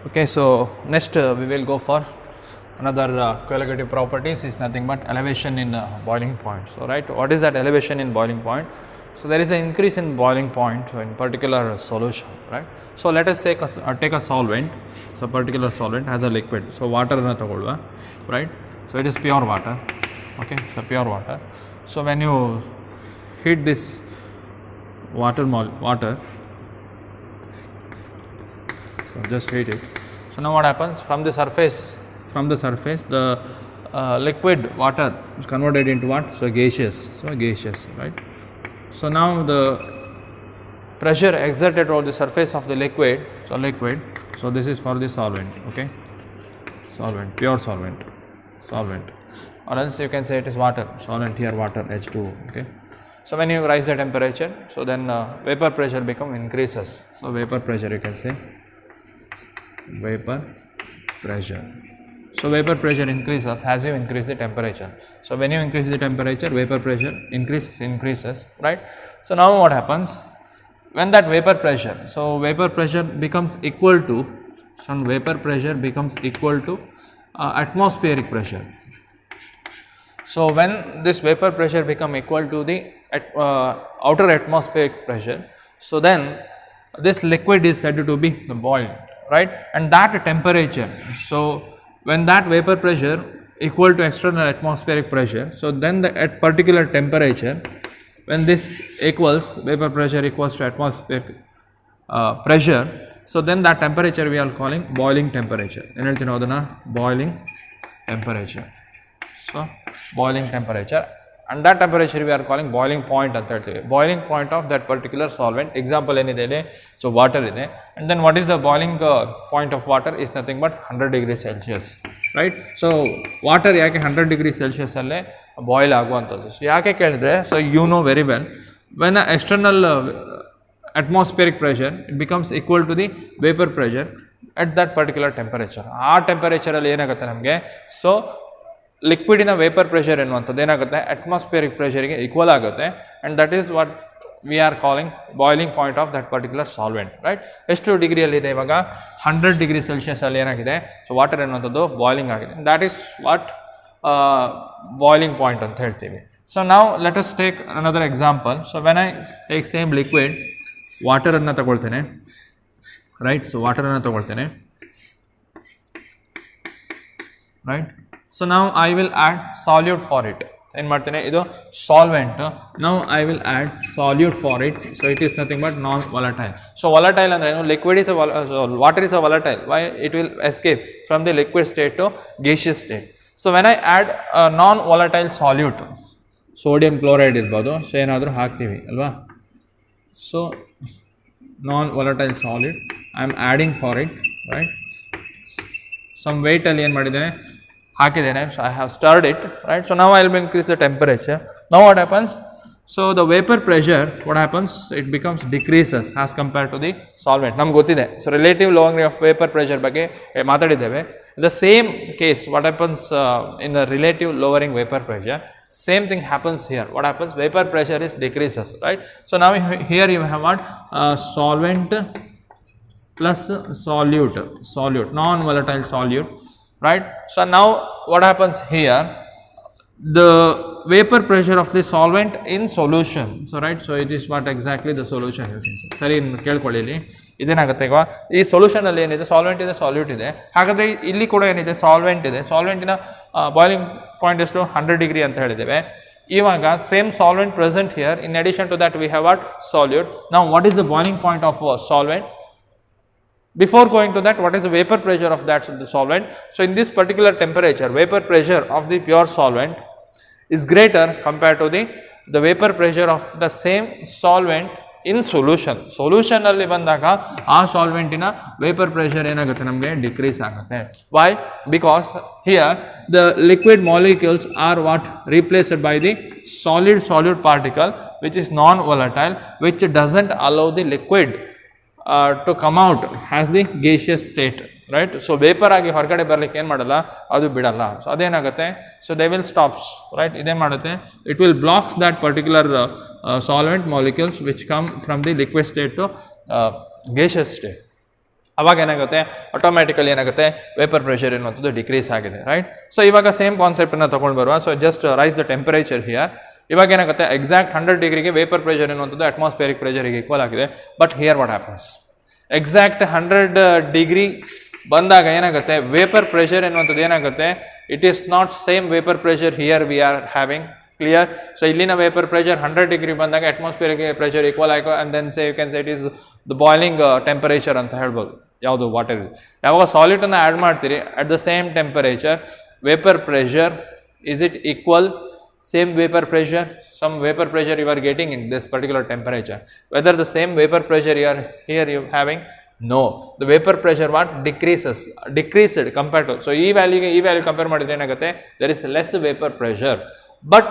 Okay, so next we will go for another colligative properties is nothing but elevation in boiling point. So, right, what is that elevation in boiling point? So, there is an increase in boiling point in particular solution, right. So, let us take a solvent. So, particular solvent has a liquid. So, water na tagolva, right. So, it is pure water, okay. So, pure water. So, when you heat this water, so just heat it. So, now what happens from the surface the liquid water is converted into what? So, gaseous, right. So, now the pressure exerted over the surface of the liquid, so this is for the solvent, okay, pure solvent, or else you can say it is water, solvent here water H2O, okay. So, when you rise the temperature, so then vapor pressure increases. So, vapor pressure you can say vapor pressure. So, vapor pressure increases as you increase the temperature. So, when you increase the temperature, vapor pressure increases, right. So, now what happens when that vapor pressure, so vapor pressure becomes equal to, atmospheric pressure. So, when this vapor pressure become equal to the outer atmospheric pressure, so then this liquid is said to be boiled, right, and that temperature. So, when that vapor pressure equal to external atmospheric pressure, so then at particular temperature, when this equals vapor pressure equals to atmospheric pressure, so then that temperature we are calling boiling temperature. Boiling temperature. So, boiling temperature, and that temperature we are calling boiling point anta helteve. Boiling point of that particular solvent. Example enide, so water ide, and then what is the boiling point of water is nothing but 100 degrees Celsius, right. So, water yake 100 degrees Celsius alle boil aguvanthadu. So, yake kelidre, so you know very well, when the external atmospheric pressure, it becomes equal to the vapor pressure at that particular temperature. Aa temperature alli enagutte namage, so liquid in a vapor pressure ಎನ್ನುವಂಥದ್ದು ಏನಾಗುತ್ತೆ atmospheric pressure ಗೆ equal ಆಗುತ್ತೆ, and that is what we are calling boiling point of that particular solvent, right. ಎಷ್ಟು degree ಅಲ್ಲಿ ಇದೆ ಇವಾಗ 100 degree Celsius ಅಲ್ಲಿ ಏನಾಗಿದೆ, ಸೊ ವಾಟರ್ ಎನ್ನುವಂಥದ್ದು ಬಾಯ್ಲಿಂಗ್ ಆಗಿದೆ, that is what boiling point ಅಂತ ಹೇಳ್ತೀವಿ. So now let us take another example. So when I take same liquid, water ಅನ್ನು ತಗೊಳ್ತೇನೆ, right. So water ಅನ್ನು ತಗೊಳ್ತೇನೆ, right. So now I will add solute for it. ಏನು ಮಾಡ್ತೇನೆ, ಇದು solvent. Now I will add solute for it. So it is nothing but non-volatile. So volatile ಅಂದ್ರೆ ಏನು, liquid is a water is a volatile. Why? It will escape from the liquid state to gaseous state. So when I add a non-volatile solute, sodium chloride ಇರ್ಬೋದು, so ಏನಾದರೂ ಹಾಕ್ತೀವಿ ಅಲ್ವಾ. So non-volatile solute I am adding for it, right. Some weight ಅಲ್ಲಿ ಏನು ಮಾಡಿದ್ದೇನೆ, ಹಾಕಿದ್ದೇನೆ. So I have stirred it, right. So now I will increase the temperature. Now what happens, so the vapor pressure, what happens, it becomes decreases as compared to the solvent. ನಮ್ಗೆ ಗೊತ್ತಿದೆ, so relative lowering of vapor pressure ಬಗ್ಗೆ ಮಾತಾಡಿದ್ದೇವೆ. The same case, what happens in the relative lowering vapor pressure, same thing happens here. What happens, vapor pressure is decreases, right. So now here you have what, solvent plus solute, non-volatile solute, right. So now what happens here, the vapor pressure of the solvent in solution, so right. So it is what exactly the solution you can say. ಸರಿ ಕೇಳ್ಕೊಳ್ಳಿ, ಇದೇನಾಗುತ್ತೆ ಈಗ ಈ solution ಅಲ್ಲಿ ಏನಿದೆ, solvent ಇದೆ, salute ಇದೆ. ಹಾಗಾದ್ರೆ ಇಲ್ಲಿ ಕೂಡ ಏನಿದೆ, ಸಾಲ್ವೆಂಟ್ ಇದೆ, ಸಾಲ್ವೆಂಟಿನ ಬಾಯ್ಲಿಂಗ್ ಪಾಯಿಂಟ್ ಎಷ್ಟು 100 ಡಿಗ್ರಿ ಅಂತ ಹೇಳಿದ್ದೇವೆ. ಇವಾಗ same solvent present here, in addition to that we have what, solute. Now what is the boiling point of solvent? Before going to that, what is the vapor pressure of that the solvent? So in this particular temperature, vapor pressure of the pure solvent is greater compared to the vapor pressure of the same solvent in solution. Solution ಅಲ್ಲಿ ಬಂದಾಗ ಆ ಸಾಲ್ವೆಂಟಿನ vapour pressure ಏನಾಗುತ್ತೆ, ನಮಗೆ decrease ಆಗುತ್ತೆ. Why? Because here the liquid molecules are what, replaced by the solute particle which is non-volatile, which doesn't allow the liquid to come out as the gaseous state, right. So vapor ಆಗಿ ಹೊರಗಡೆ ಬರಲಿಕ್ಕೆ ಏನು ಮಾಡಲ್ಲ, ಅದು ಬಿಡಲ್ಲ. So ಅದೇನಾಗುತ್ತೆ, so they will stops, right. ಇದೇನು ಮಾಡುತ್ತೆ, it will blocks that particular solvent molecules which come from the liquid state to gaseous state. ಅವಾಗ ಏನಾಗುತ್ತೆ ಆಟೋಮ್ಯಾಟಿಕಲಿ ಏನಾಗುತ್ತೆ ವೇಪರ್ ಪ್ರೆಷರ್ ಎನ್ನುವಂಥದ್ದು ಡಿಕ್ರೀಸ್ ಆಗಿದೆ ರೈಟ್. ಸೊ ಇವಾಗ ಸೇಮ್ ಕಾನ್ಸೆಪ್ಟನ್ನು ತೊಗೊಂಡು ಬರುವ. So just rise the temperature here. ಇವಾಗ ಏನಾಗುತ್ತೆ ಎಕ್ಸಾಕ್ಟ್ 100 ಡಿಗ್ರಿಗೆ ವೇಪರ್ ಪ್ರೆಷರ್ ಎನ್ನುವಂಥದ್ದು ಅಟ್ಮಾಸ್ಫಿಯರಿಕ್ ಪ್ರೆಷರಿಗೆ ಈಕ್ವಲ್ ಆಗಿದೆ. But here what happens, exact 100 degree ಬಂದಾಗ ಏನಾಗುತ್ತೆ ವೇಪರ್ ಪ್ರೆಷರ್ ಎನ್ನುವಂಥದ್ದು ಏನಾಗುತ್ತೆ, it is not same vapour pressure here we are having. Clear. So ಇಲ್ಲಿನ ವೇಪರ್ ಪ್ರೆಷರ್ 100 ಡಿಗ್ರಿ ಬಂದಾಗ ಅಟ್ಮಾಸ್ಫಿಯರ್ಗೆ ಪ್ರೆಷರ್ ಈಕ್ವಲ್ ಆಯ್ತು and then say you can say it is the boiling temperature ಅಂತ ಹೇಳ್ಬೋದು. ಯಾವುದು ವಾಟರ್. ಯಾವಾಗ ಸಾಲಿಡನ್ನು ಆ್ಯಡ್ ಮಾಡ್ತೀರಿ at the same temperature vapour pressure is it equal, same vapor pressure, some vapor pressure you are getting in this particular temperature, whether the same vapor pressure you are here you having, no, the vapor pressure what decreased compared to, so e value compare madidre enagutte there is less vapor pressure, but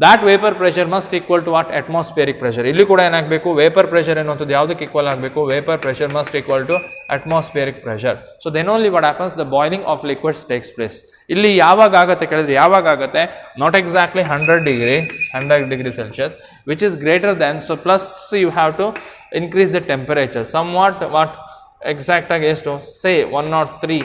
that vapor pressure must equal to what atmospheric pressure. Illi kuda enagbeku vapor pressure ennuವಂತದ್ದು ಯಾವುದಕ್ಕೆ equal ಆಗಬೇಕು, vapor pressure must equal to atmospheric pressure. So then only what happens, the boiling of liquids takes place. ಇಲ್ಲಿ ಯಾವಾಗ ಆಗುತ್ತೆ ಕೇಳಿದ್ರೆ ಯಾವಾಗ ಆಗುತ್ತೆ, not exactly 100 degree Celsius which is greater than, so plus you have to increase the temperature somewhat, what exact ಆಗಿ ಎಷ್ಟು, say 103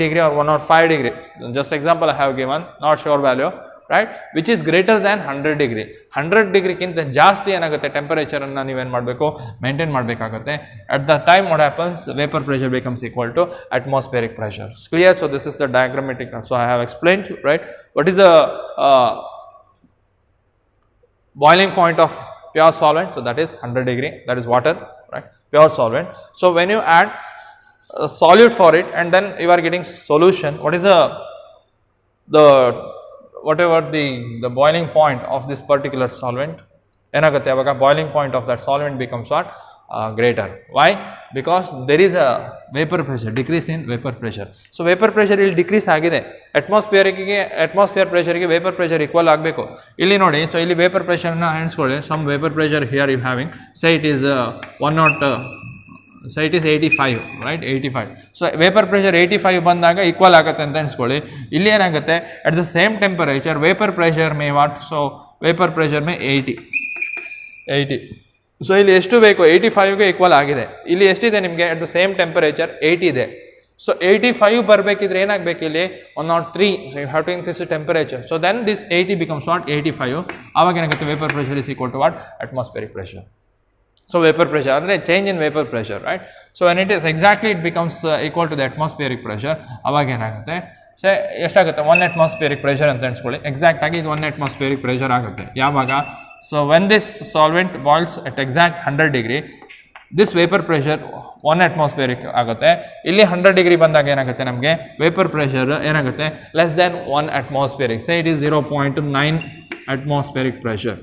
degree or 105 degree, just example I have given, not sure value, right, which is greater than 100 degree. 100 degree ಕಿಂತ ಜಾಸ್ತಿ ಏನಾಗುತ್ತೆ temperature ಅನ್ನು ನೀವೇನು ಮಾಡಬೇಕು, maintain ಮಾಡಬೇಕಾಗುತ್ತೆ. at the time what happens, vapor pressure becomes equal to atmospheric pressure. Clear? So this is the diagrammatic, so I have explained, right, what is the boiling point of pure solvent. So that is 100 degree, that is water, right, pure solvent. So when you add solute for it and then you are getting solution, what is the whatever the boiling point of this particular solvent, ಏನಾಗುತ್ತೆ ಅವಾಗ boiling point of that solvent becomes what greater. Why? Because there is a vapor pressure, decrease in vapor pressure. So vapor pressure ಇಲ್ಲಿ decrease ಆಗಿದೆ, atmosphere ಪ್ರೆಷರ್ಗೆ vapour pressure equal ಆಗಬೇಕು. ಇಲ್ಲಿ ನೋಡಿ, so ಇಲ್ಲಿ vapour ಪ್ರೆಷರ್ನ ಎಣಿಸ್ಕೊಳ್ಳಿ, some vapour pressure here you having, say it is 85, right, 85. So vapour pressure 85 ಬಂದಾಗ ಈಕ್ವಲ್ ಆಗುತ್ತೆ ಅಂತ ಎಣಿಸ್ಕೊಳ್ಳಿ. ಇಲ್ಲಿ ಏನಾಗುತ್ತೆ, at the same temperature vapour pressure may what, so vapour pressure may 80. So ಇಲ್ಲಿ ಎಷ್ಟು ಬೇಕು, 85ಗೆ ಈಕ್ವಲ್ ಆಗಿದೆ. ಇಲ್ಲಿ ಎಷ್ಟಿದೆ ನಿಮಗೆ, ಅಟ್ ದ ಸೇಮ್ ಟೆಂಪರೇಚರ್ 80 ಇದೆ. ಸೊ 85 ಬರಬೇಕಿದ್ರೆ ಏನಾಗಬೇಕು ಇಲ್ಲಿ 103, so you have to increase the temperature. So then this 80 becomes what 85. ಆವಾಗ ಏನಾಗುತ್ತೆ, vapour pressure is equal to what atmospheric pressure. So vapor pressure ಅಂದರೆ change in vapor pressure, right? So when it is exactly it becomes equal to the atmospheric pressure, ಅವಾಗ ಏನಾಗುತ್ತೆ, ಸೇ ಎಷ್ಟಾಗುತ್ತೆ 1 atmospheric pressure ಅಂತ ಎಣಿಸ್ಕೊಳ್ಳಿ. Exact ಆಗಿ ಇದು 1 atmospheric pressure ಆಗುತ್ತೆ ಯಾವಾಗ, so when this solvent boils at exact 100 degree, this vapor pressure 1 atmospheric ಆಗುತ್ತೆ. ಇಲ್ಲಿ 100 degree ಬಂದಾಗ ಏನಾಗುತ್ತೆ, ನಮಗೆ ವೇಪರ್ ಪ್ರೆಷರ್ ಏನಾಗುತ್ತೆ less than 1 atmospheric, say it is 0.9 atmospheric pressure,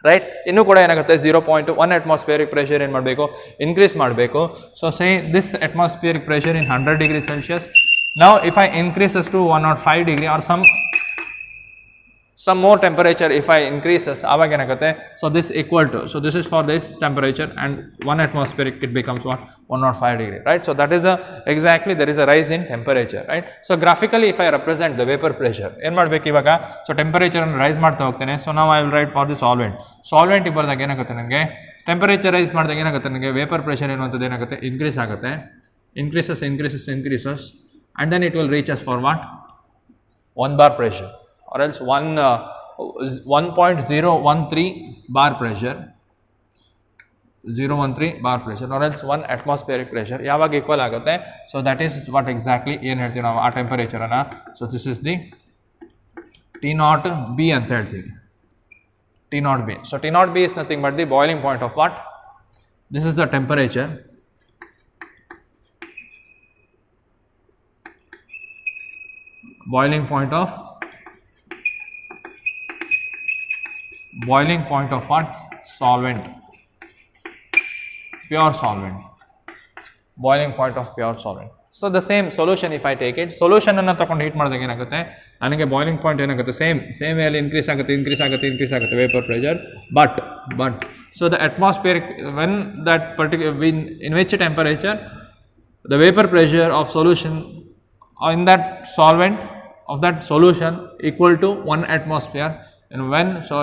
right. ಇನ್ನೂ ಕೂಡ ಏನಾಗುತ್ತೆ 0.1 atmospheric pressure ಏನು ಮಾಡಬೇಕು, ಇನ್ಕ್ರೀಸ್ ಮಾಡಬೇಕು. So say this atmospheric pressure in 100 degree Celsius. Now if I increases to 105 degree or some more temperature, if I increases, ಆವಾಗ ಏನಾಗುತ್ತೆ, so this equal to, so this is for this temperature and 1 atmospheric it becomes what 105 degree, right. So that is exactly there is a rise in temperature, right. So graphically if I represent the vapor pressure ಏನು ಮಾಡಬೇಕು ಇವಾಗ, so temperature ಅನ್ನು rice ಮಾಡ್ತಾ ಹೋಗ್ತೇನೆ. So ನಾವು I will write for the solvent ಬರೆದಾಗ ಏನಾಗುತ್ತೆ, ನನಗೆ ಟೆಂಪರೇಚರ್ ರೈಸ್ ಮಾಡಿದಾಗ ಏನಾಗುತ್ತೆ, ನನಗೆ ವೇಪರ್ ಪ್ರೆಷರ್ ಎನ್ನುವಂಥದ್ದು ಏನಾಗುತ್ತೆ, ಇನ್ಕ್ರೀಸ್ ಆಗುತ್ತೆ, increases and then it will reach us for what 1 bar pressure or else 1.013 bar pressure, 013 bar pressure or else 1 atmospheric pressure ಯಾವಾಗ ಈಕ್ವಲ್ ಆಗುತ್ತೆ. So that is what exactly ಏನು ಹೇಳ್ತೀವಿ ನಾವು ಆ ಟೆಂಪರೇಚರನ್ನು. So this is the T0B ಅಂತ ಹೇಳ್ತೀವಿ, T0B. So T0B is nothing but the boiling point of what, this is the temperature, boiling point of what, solvent, pure solvent, boiling point of pure solvent. So the same solution if I take it, solution ಅನ್ನು ತಗೊಂಡು heat ಮಾಡಿದಾಗ ಏನಾಗುತ್ತೆ, ನನಗೆ boiling point ಏನಾಗುತ್ತೆ, same ವೇಯಲ್ಲಿ increase ಆಗುತ್ತೆ vapour pressure. But so the atmospheric when that particular in which temperature the vapor pressure of solution in that solvent of that solution equal to 1 atmosphere, and when, so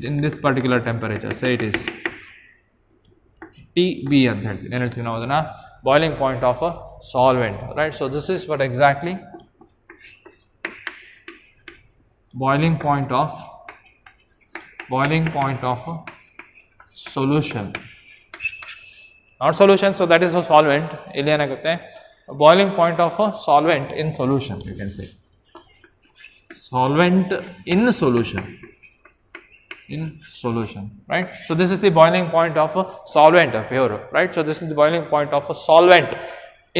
in this particular temperature, say it is TB ಅಂತ ಹೇಳ್ತೀವಿ. ಏನು ಹೇಳ್ತೀವಿ ನಾವು ಅದನ್ನು? Boiling point of a solvent, right. So this is what exactly boiling point of a solution, not solution. So that is a solvent. ಇಲ್ಲಿ ಏನಾಗುತ್ತೆ? Boiling point of a solvent in solution, you can say solvent in solution, right. So this is the boiling point of a solvent, pure, right. So this is the boiling point of a solvent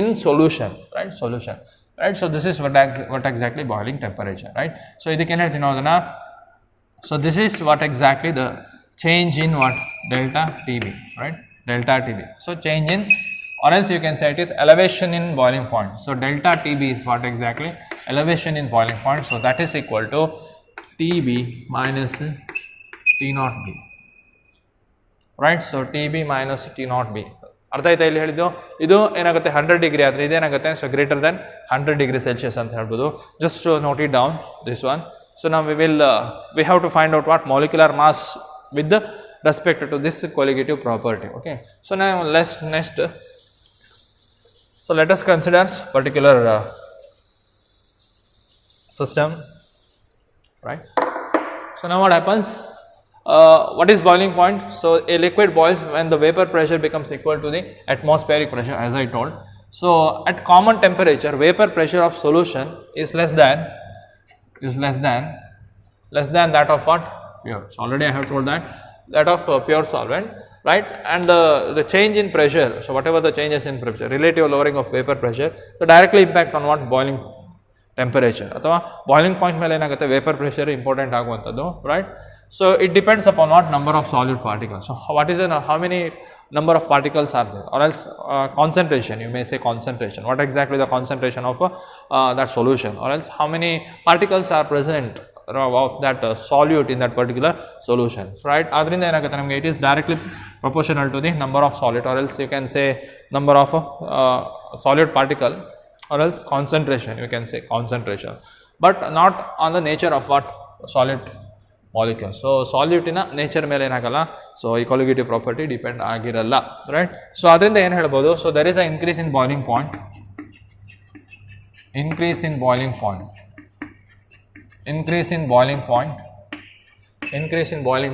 in solution, right. Right. So this is what exactly boiling temperature, right. So ಇದಕ್ಕೆ ಏನು ಹೇಳ್ತೀವಿ ನಾವು ಅದನ್ನ? So this is what exactly the change in what? Delta TB, right. Delta TB. So change in, or else you can say it is elevation in boiling point. So delta TB is what exactly? Elevation in boiling point. So that is equal to TB minus T0B, right. So TB minus T0B. ಅರ್ಥ ಆಯ್ತಾ ಇಲ್ಲಿ ಹೇಳಿದ್ದು? ಇದು ಏನಾಗುತ್ತೆ? 100 degree ಆದರೆ ಇದೇನಾಗುತ್ತೆ? So greater than 100 degree Celsius ಅಂತ ಹೇಳ್ಬೋದು. Just note it down this one. So now we have to find out what molecular mass with respect to this colligative property. Okay. So now so let us consider particular system, right. So now what happens? What is boiling point? So a liquid boils when the vapor pressure becomes equal to the atmospheric pressure, as I told. So at common temperature, vapor pressure of solution is less than that of what? Pure. So already I have told that of pure solvent, right. And the change in pressure, so whatever the changes in pressure, relative lowering of vapor pressure, so directly impact on what? Boiling temperature, ಅಥವಾ boiling point ಮೇಲೆ ಏನಾಗುತ್ತೆ? Vapour pressure important ಆಗುವಂಥದ್ದು, right. So it depends upon what? Number of solid particles. So what is how many number of particles are there, or else concentration, you may say concentration, what exactly the concentration of that solution, or else how many particles are present of that solute in that particular solution, right. adrinda enagutte namage it is directly proportional to the number of solid, or else you can say number of solid particle, or else concentration, you can say concentration, but not on the nature of what? Solid molecule. So solute nature ಮೇಲೆ ಏನಾಗಲ್ಲ? So ಈ colligative property depend ಆಗಿರಲ್ಲ, right. So ಅದರಿಂದ ಏನು ಹೇಳ್ಬೋದು? So there is an increase in boiling point, increase in boiling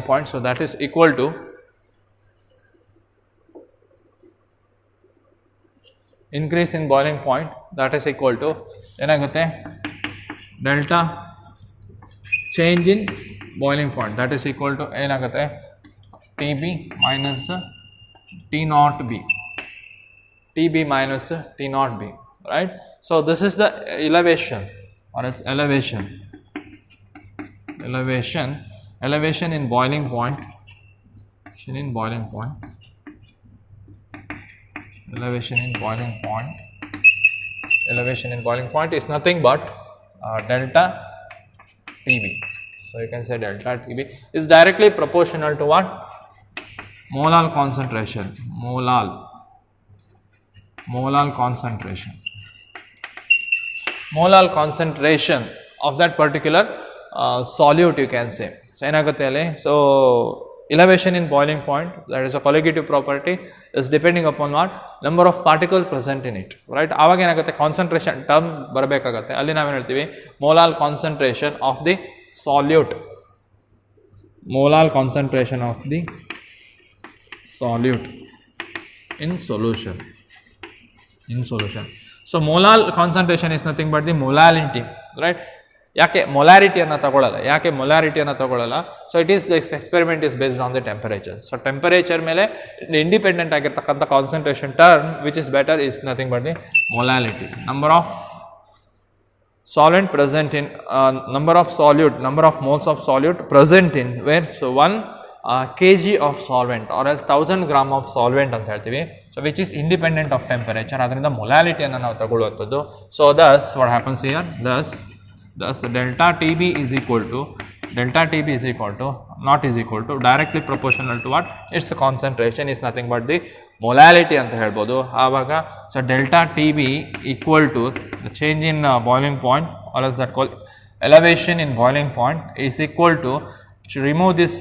point, so that is equal to increase in boiling point, that is equal to ಏನಾಗುತ್ತೆ? delta change in boiling point, that is equal to ಏನಾಗುತ್ತೆ? TB minus T0B, TB minus T0B, right. So this is the elevation, or else elevation in boiling point, elevation in boiling point is nothing but delta TB. So you can say delta TB is directly proportional to what? Molal concentration, molal concentration of that particular solute, you can say. So ಏನಾಗುತ್ತೆ ಅಲ್ಲಿ? So elevation in boiling point, that is a colligative property, is depending upon what? Number of particles present in it, right. ಆವಾಗ ಏನಾಗುತ್ತೆ? Concentration term ಬರಬೇಕಾಗುತ್ತೆ. ಅಲ್ಲಿ ನಾವೇನು ಹೇಳ್ತೀವಿ? Molal concentration of the solute, molar concentration of the solute in solution. So molar concentration is nothing but the molality, right. ಯಾಕೆ ಮೊಲಾರಿಟಿಯನ್ನು ತಗೊಳ್ಳಲ್ಲ? So it is this experiment is based on the temperature. So temperature ಮೇಲೆ independent ಆಗಿರ್ತಕ್ಕಂಥ concentration term which is better is nothing but the molality. Number of solvent present in number of moles of solute present in where? So 1 kg of solvent, or else 1000 gram of solvent ಅಂತ ಹೇಳ್ತೀವಿ. So which is independent of temperature, ಅದರಿಂದ molality ಅನ್ನು ನಾವು ತಗೊಳ್ಳುವಂಥದ್ದು. So thus what happens here? Thus delta TB is equal to directly proportional to what? Its concentration is nothing but the molality ಅಂತ ಹೇಳ್ಬೋದು. ಆವಾಗ so delta TB equal to the change in boiling point, or as that called elevation in boiling point, is equal to remove this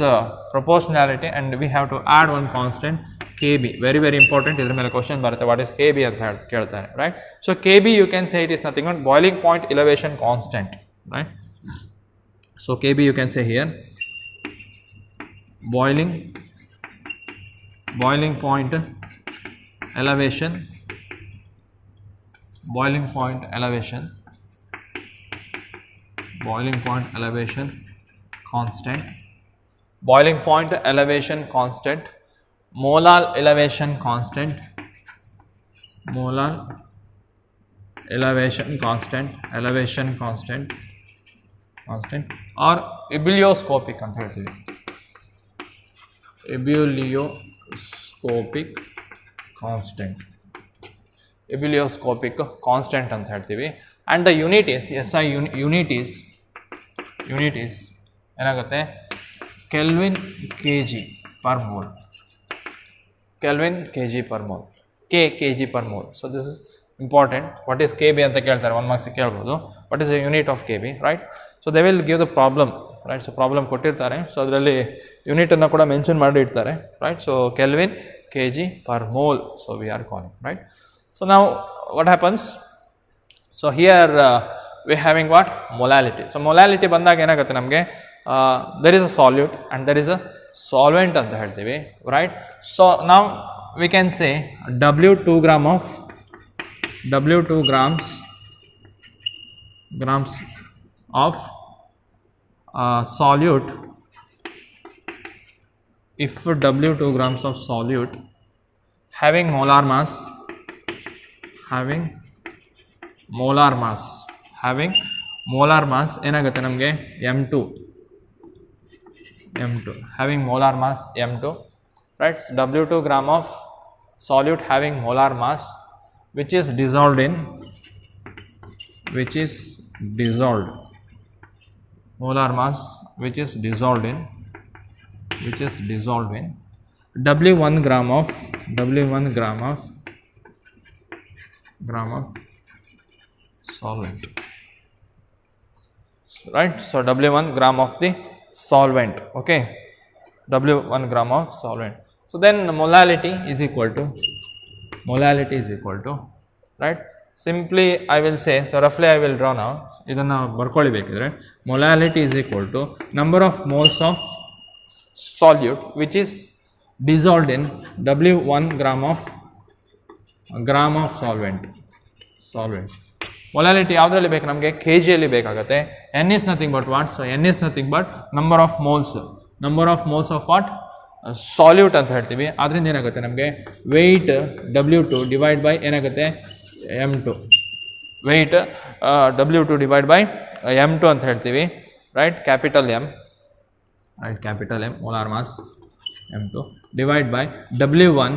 proportionality, and we have to add one constant KB, very important. ಇದರ ಮೇಲೆ question ಬರುತ್ತೆ, what is KB ಅಂತ ಕೇಳ್ತಾರೆ, right. So KB you can say it is nothing but boiling point elevation constant, right. So KB you can say here boiling point elevation, boiling point elevation constant, boiling point elevation constant, molar elevation constant, or ebullioscopic ಅಂತ ಹೇಳ್ತೀವಿ, ebullioscopic constant ಅಂತ ಹೇಳ್ತೀವಿ. and the unit is SI unit is ಏನಾಗುತ್ತೆ kelvin kg per mole, kelvin kg per mole, kg per mole. so this is important. what is KB ಅಂತ ಕೇಳ್ತಾರೆ, 1 marks ಕೇಳ್ಬೋದು. what is the unit of KB, right. so they will give the problem, right. so problem ಕೊಟ್ಟಿರ್ತಾರೆ, so ಅದರಲ್ಲಿ unit ಅನ್ನು ಕೂಡ mention ಮಾಡಿ ಇರ್ತಾರೆ, right. so kelvin kg per mole, so we are calling, right. so now what happens, so here we having what, molality. so molality ಬಂದಾಗ ಏನಾಗುತ್ತೆ ನಮಗೆ, there is a solute and there is a solvent ಅಂತ ಹೇಳ್ತೀವಿ, right. so now we can say W2 grams of solute, if W2 grams of solute having molar mass ಏನಾಗುತ್ತೆ ನಮಗೆ M2 having molar mass M2, right. so W2 gram of solute having molar mass which is dissolved in molar mass which is dissolved in W1 gram of solvent, right. so W1 gram of the solvent, okay, W1 gram of solvent. so then molality is equal to, right. simply I will say, so roughly I will draw now, ಇದನ್ನು ಬರ್ಕೊಳ್ಳಿ ಬೇಕಿದ್ರೆ. molality is equal to number of moles of solute which is dissolved in W1 gram of solvent. molality ಯಾವುದರಲ್ಲಿ ಬೇಕು ನಮಗೆ, kg ಅಲ್ಲಿ ಬೇಕಾಗುತ್ತೆ. n is nothing but what, so n is nothing but number of moles of what, solute ಅಂತ ಹೇಳ್ತೀವಿ. ಅದರಿಂದ ಏನಾಗುತ್ತೆ ನಮಗೆ weight W2 ಡಿವೈಡ್ ಬೈ ಏನಾಗುತ್ತೆ M2, weight W2 divide by M2 ಅಂತ ಹೇಳ್ತೀವಿ, right. capital M molar mass M2 divide by W1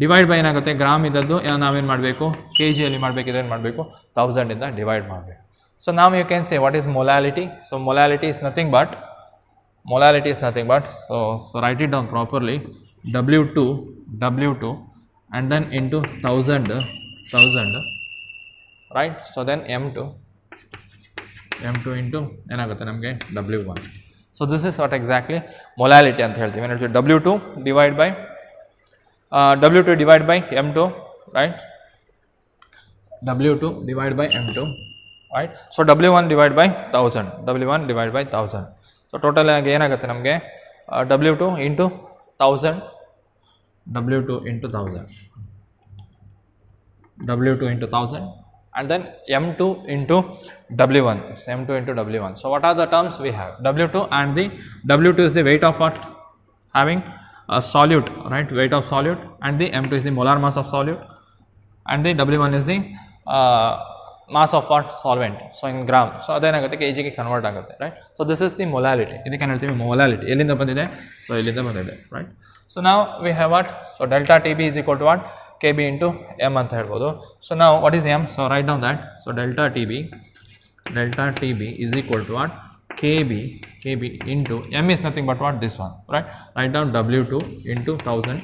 divide by ಏನಾಗುತ್ತೆ gram ಇದ್ದದ್ದು ನಾವೇನು ಮಾಡಬೇಕು, kg ಅಲ್ಲಿ ಮಾಡಬೇಕಿದ್ರೆ ಏನು ಮಾಡಬೇಕು, 1000 ಇಂದ ಡಿವೈಡ್ ಮಾಡಬೇಕು. so now you can say what is molality. so molality is nothing but so write it down properly, W2 and then into 1000, right. so then M2 into ಏನಾಗುತ್ತೆ ನಮಗೆ W1. so this is what exactly molality ಅಂತ ಹೇಳ್ತೀವಿ. W2 divide by M2, right. W2 divide by M2, right. so W1 divide by 1000, so total ಆಗಿ ಏನಾಗುತ್ತೆ ನಮಗೆ W2 into 1000 and then M2 into W1, so what are the terms we have, W2 and the W2 is the weight of what, having a solute, right, weight of solute, and the M2 is the molar mass of solute and the W1 is the mass of what, solvent, so in gram. so ಅದೇನಾಗುತ್ತೆ kg ಗೆ convert ಆಗುತ್ತೆ, right. so this is the molality, ಇದಕ್ಕೆ ಏನು ಹೇಳ್ತೀವಿ molality. ಎಲ್ಲಿಂದ ಬಂದಿದೆ, so ಇಲ್ಲಿಂದ ಬಂದಿದೆ, right. so now we have what, so delta TB is equal to what, kb into m ಅಂತ ಹೇಳ್ಬೋದು. so now what is m, so write down that, so delta TB is equal to what, kb into m is nothing but what, this one, right. write down W2 into 1000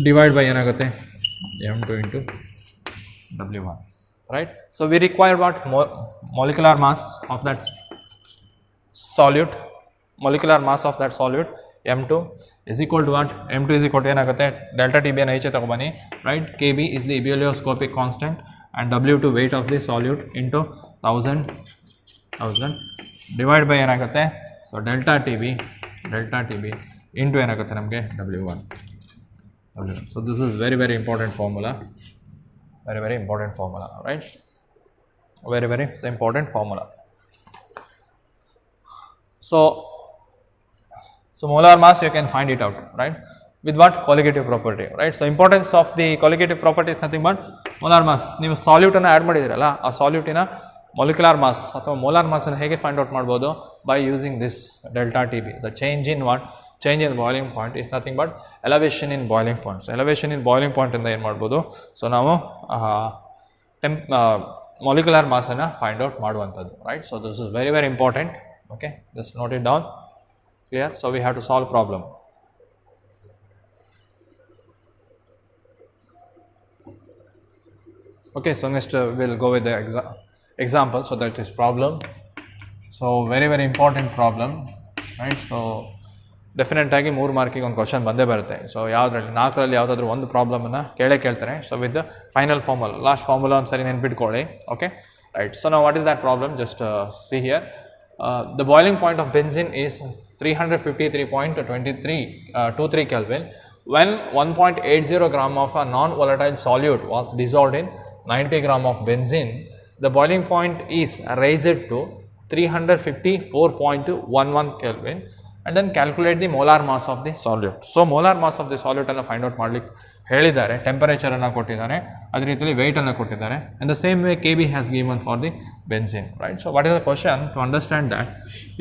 divide by ಏನಾಗುತ್ತೆ M2 into W1, right. so we require what, molecular mass of that solute m2 is equal to what? m2 is equal to ಏನಾಗುತ್ತೆ delta TB ಅನ್ನು ಈಚೆ ತಗೊಬನ್ನಿ, right? kb is the ebullioscopic constant and w2 weight of the solute into 1000 divide by ಏನಾಗುತ್ತೆ, so delta TB into ಏನಾಗುತ್ತೆ ನಮಗೆ w1. So this is very important formula, very important formula, right? Very important formula. So molar mass you can find it out, right? With what? Colligative property, right? So importance of the colligative property is nothing but molar mass. ನೀವು salute ಅನ್ನು add ಮಾಡಿದಿರಲ್ಲ, ಆ ಸಾಲ್ಯೂಟಿನ molecular mass ಅಥವಾ molar mass ಅನ್ನು ಹೇಗೆ find out ಮಾಡಬಹುದು? By using this delta TB. The change in what? Change in boiling point is nothing but elevation in boiling point. So elevation in boiling point ಇಂದ ಏನು ಮಾಡಬಹುದು? So ನಾವು molecular mass ಅನ್ನು find out ಮಾಡುವಂತದ್ದು, right? So this is very important. Okay, just note it down. Clear? So we have to solve problem. Okay, so next we'll go with the example. So that is problem. So very important problem, right? So definite ಆಗಿ 3 ಮಾರ್ಕಿಗೆ ಒಂದು question ಬಂದೇ ಬರುತ್ತೆ. So ಯಾವುದರಲ್ಲಿ 4ರಲ್ಲಿ ಯಾವುದಾದ್ರೂ ಒಂದು ಪ್ರಾಬ್ಲಮನ್ನು ಕೇಳ್ತಾರೆ. So with final formula, last formula ಒಂದು ಸರಿ ನೆನ್ಪಿಟ್ಕೊಳ್ಳಿ. Okay, right. ಸೊ ನಾವು what is that problem? Just see here. The boiling point of benzene is 353.23 Kelvin when 1.80 gram of a non-volatile solute was dissolved in 90 gram of benzene. The boiling point is raised to 354.11 Kelvin. And then calculate the molar mass of the solute. So molar mass of the solute ಅನ್ನು find out ಮಾಡ್ಲಿಕ್ಕೆ ಹೇಳಿದ್ದಾರೆ, temperature ಅನ್ನು ಕೊಟ್ಟಿದ್ದಾರೆ, ಅದೇ ರೀತಿಯಲ್ಲಿ weight ಅನ್ನು ಕೊಟ್ಟಿದ್ದಾರೆ. And the same way KB has given for the benzene, right? So what is the question? To understand that,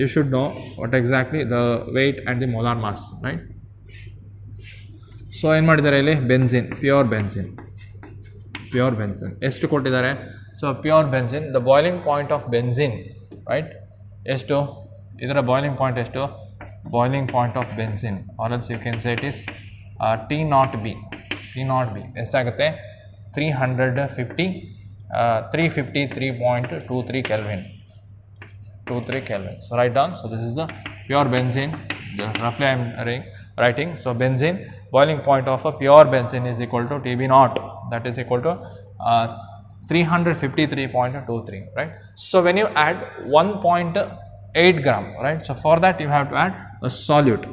you should know what exactly the weight and the molar mass, right? So ಏನು ಮಾಡಿದ್ದಾರೆ ಇಲ್ಲಿ? Benzene, pure benzene ಎಷ್ಟು ಕೊಟ್ಟಿದ್ದಾರೆ? So pure benzene, the boiling point of benzene, right, ಎಷ್ಟು? ಇದರ boiling point ಎಷ್ಟು? Boiling point of benzene, or else you can say it is T0B ಎಷ್ಟಾಗುತ್ತೆ? 353.23 Kelvin. So write down. So this is the pure benzene. Roughly I am writing. So benzene, boiling point of a pure benzene is equal to TB0. That is equal to 353.23, right? So when you add 1.8 gram, right? So for that you have to add a solute.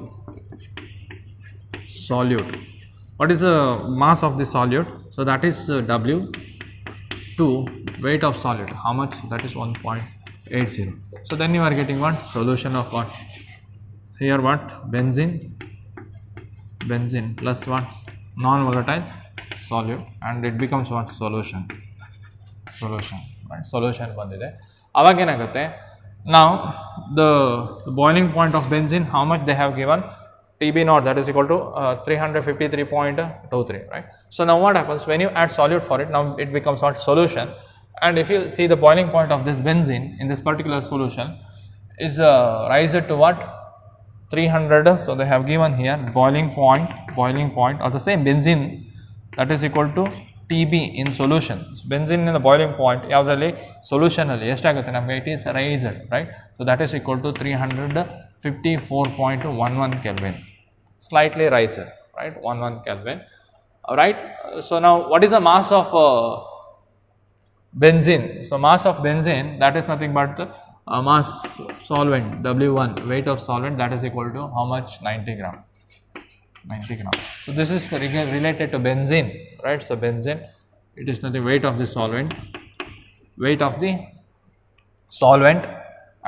What is the mass of the solute? So that is W2, weight of solute. How much? That is 1.80. So then you are getting what? Solution of what? Here what? Benzene plus what? Non-volatile solute, and it becomes what? Solution, right? Solution ಬಂದಿದೆ. ಅವಾಗ ಏನಾಗುತ್ತೆ? Now the boiling point of benzene, how much they have given? TB0, that is equal to 353.23, right? So now what happens when you add solute for it? Now it becomes what? Solution. And if you see the boiling point of this benzene in this particular solution is raised to what? 300. So they have given here boiling point of the same benzene, that is equal to TB in solution. So benzene in the boiling point, ಯಾವುದರಲ್ಲಿ? solution ಅಲ್ಲಿ ಎಷ್ಟಾಗುತ್ತೆ ನಮಗೆ? it is raised, right? So that is equal to 354.11 Kelvin, slightly raised, right? 11 Kelvin, right? So now what is the mass of benzene? So mass of benzene, that is nothing but the mass solvent, W1, weight of solvent, that is equal to how much? 90 gram. So this is related to benzene, right? So benzene, it is nothing, weight of the solvent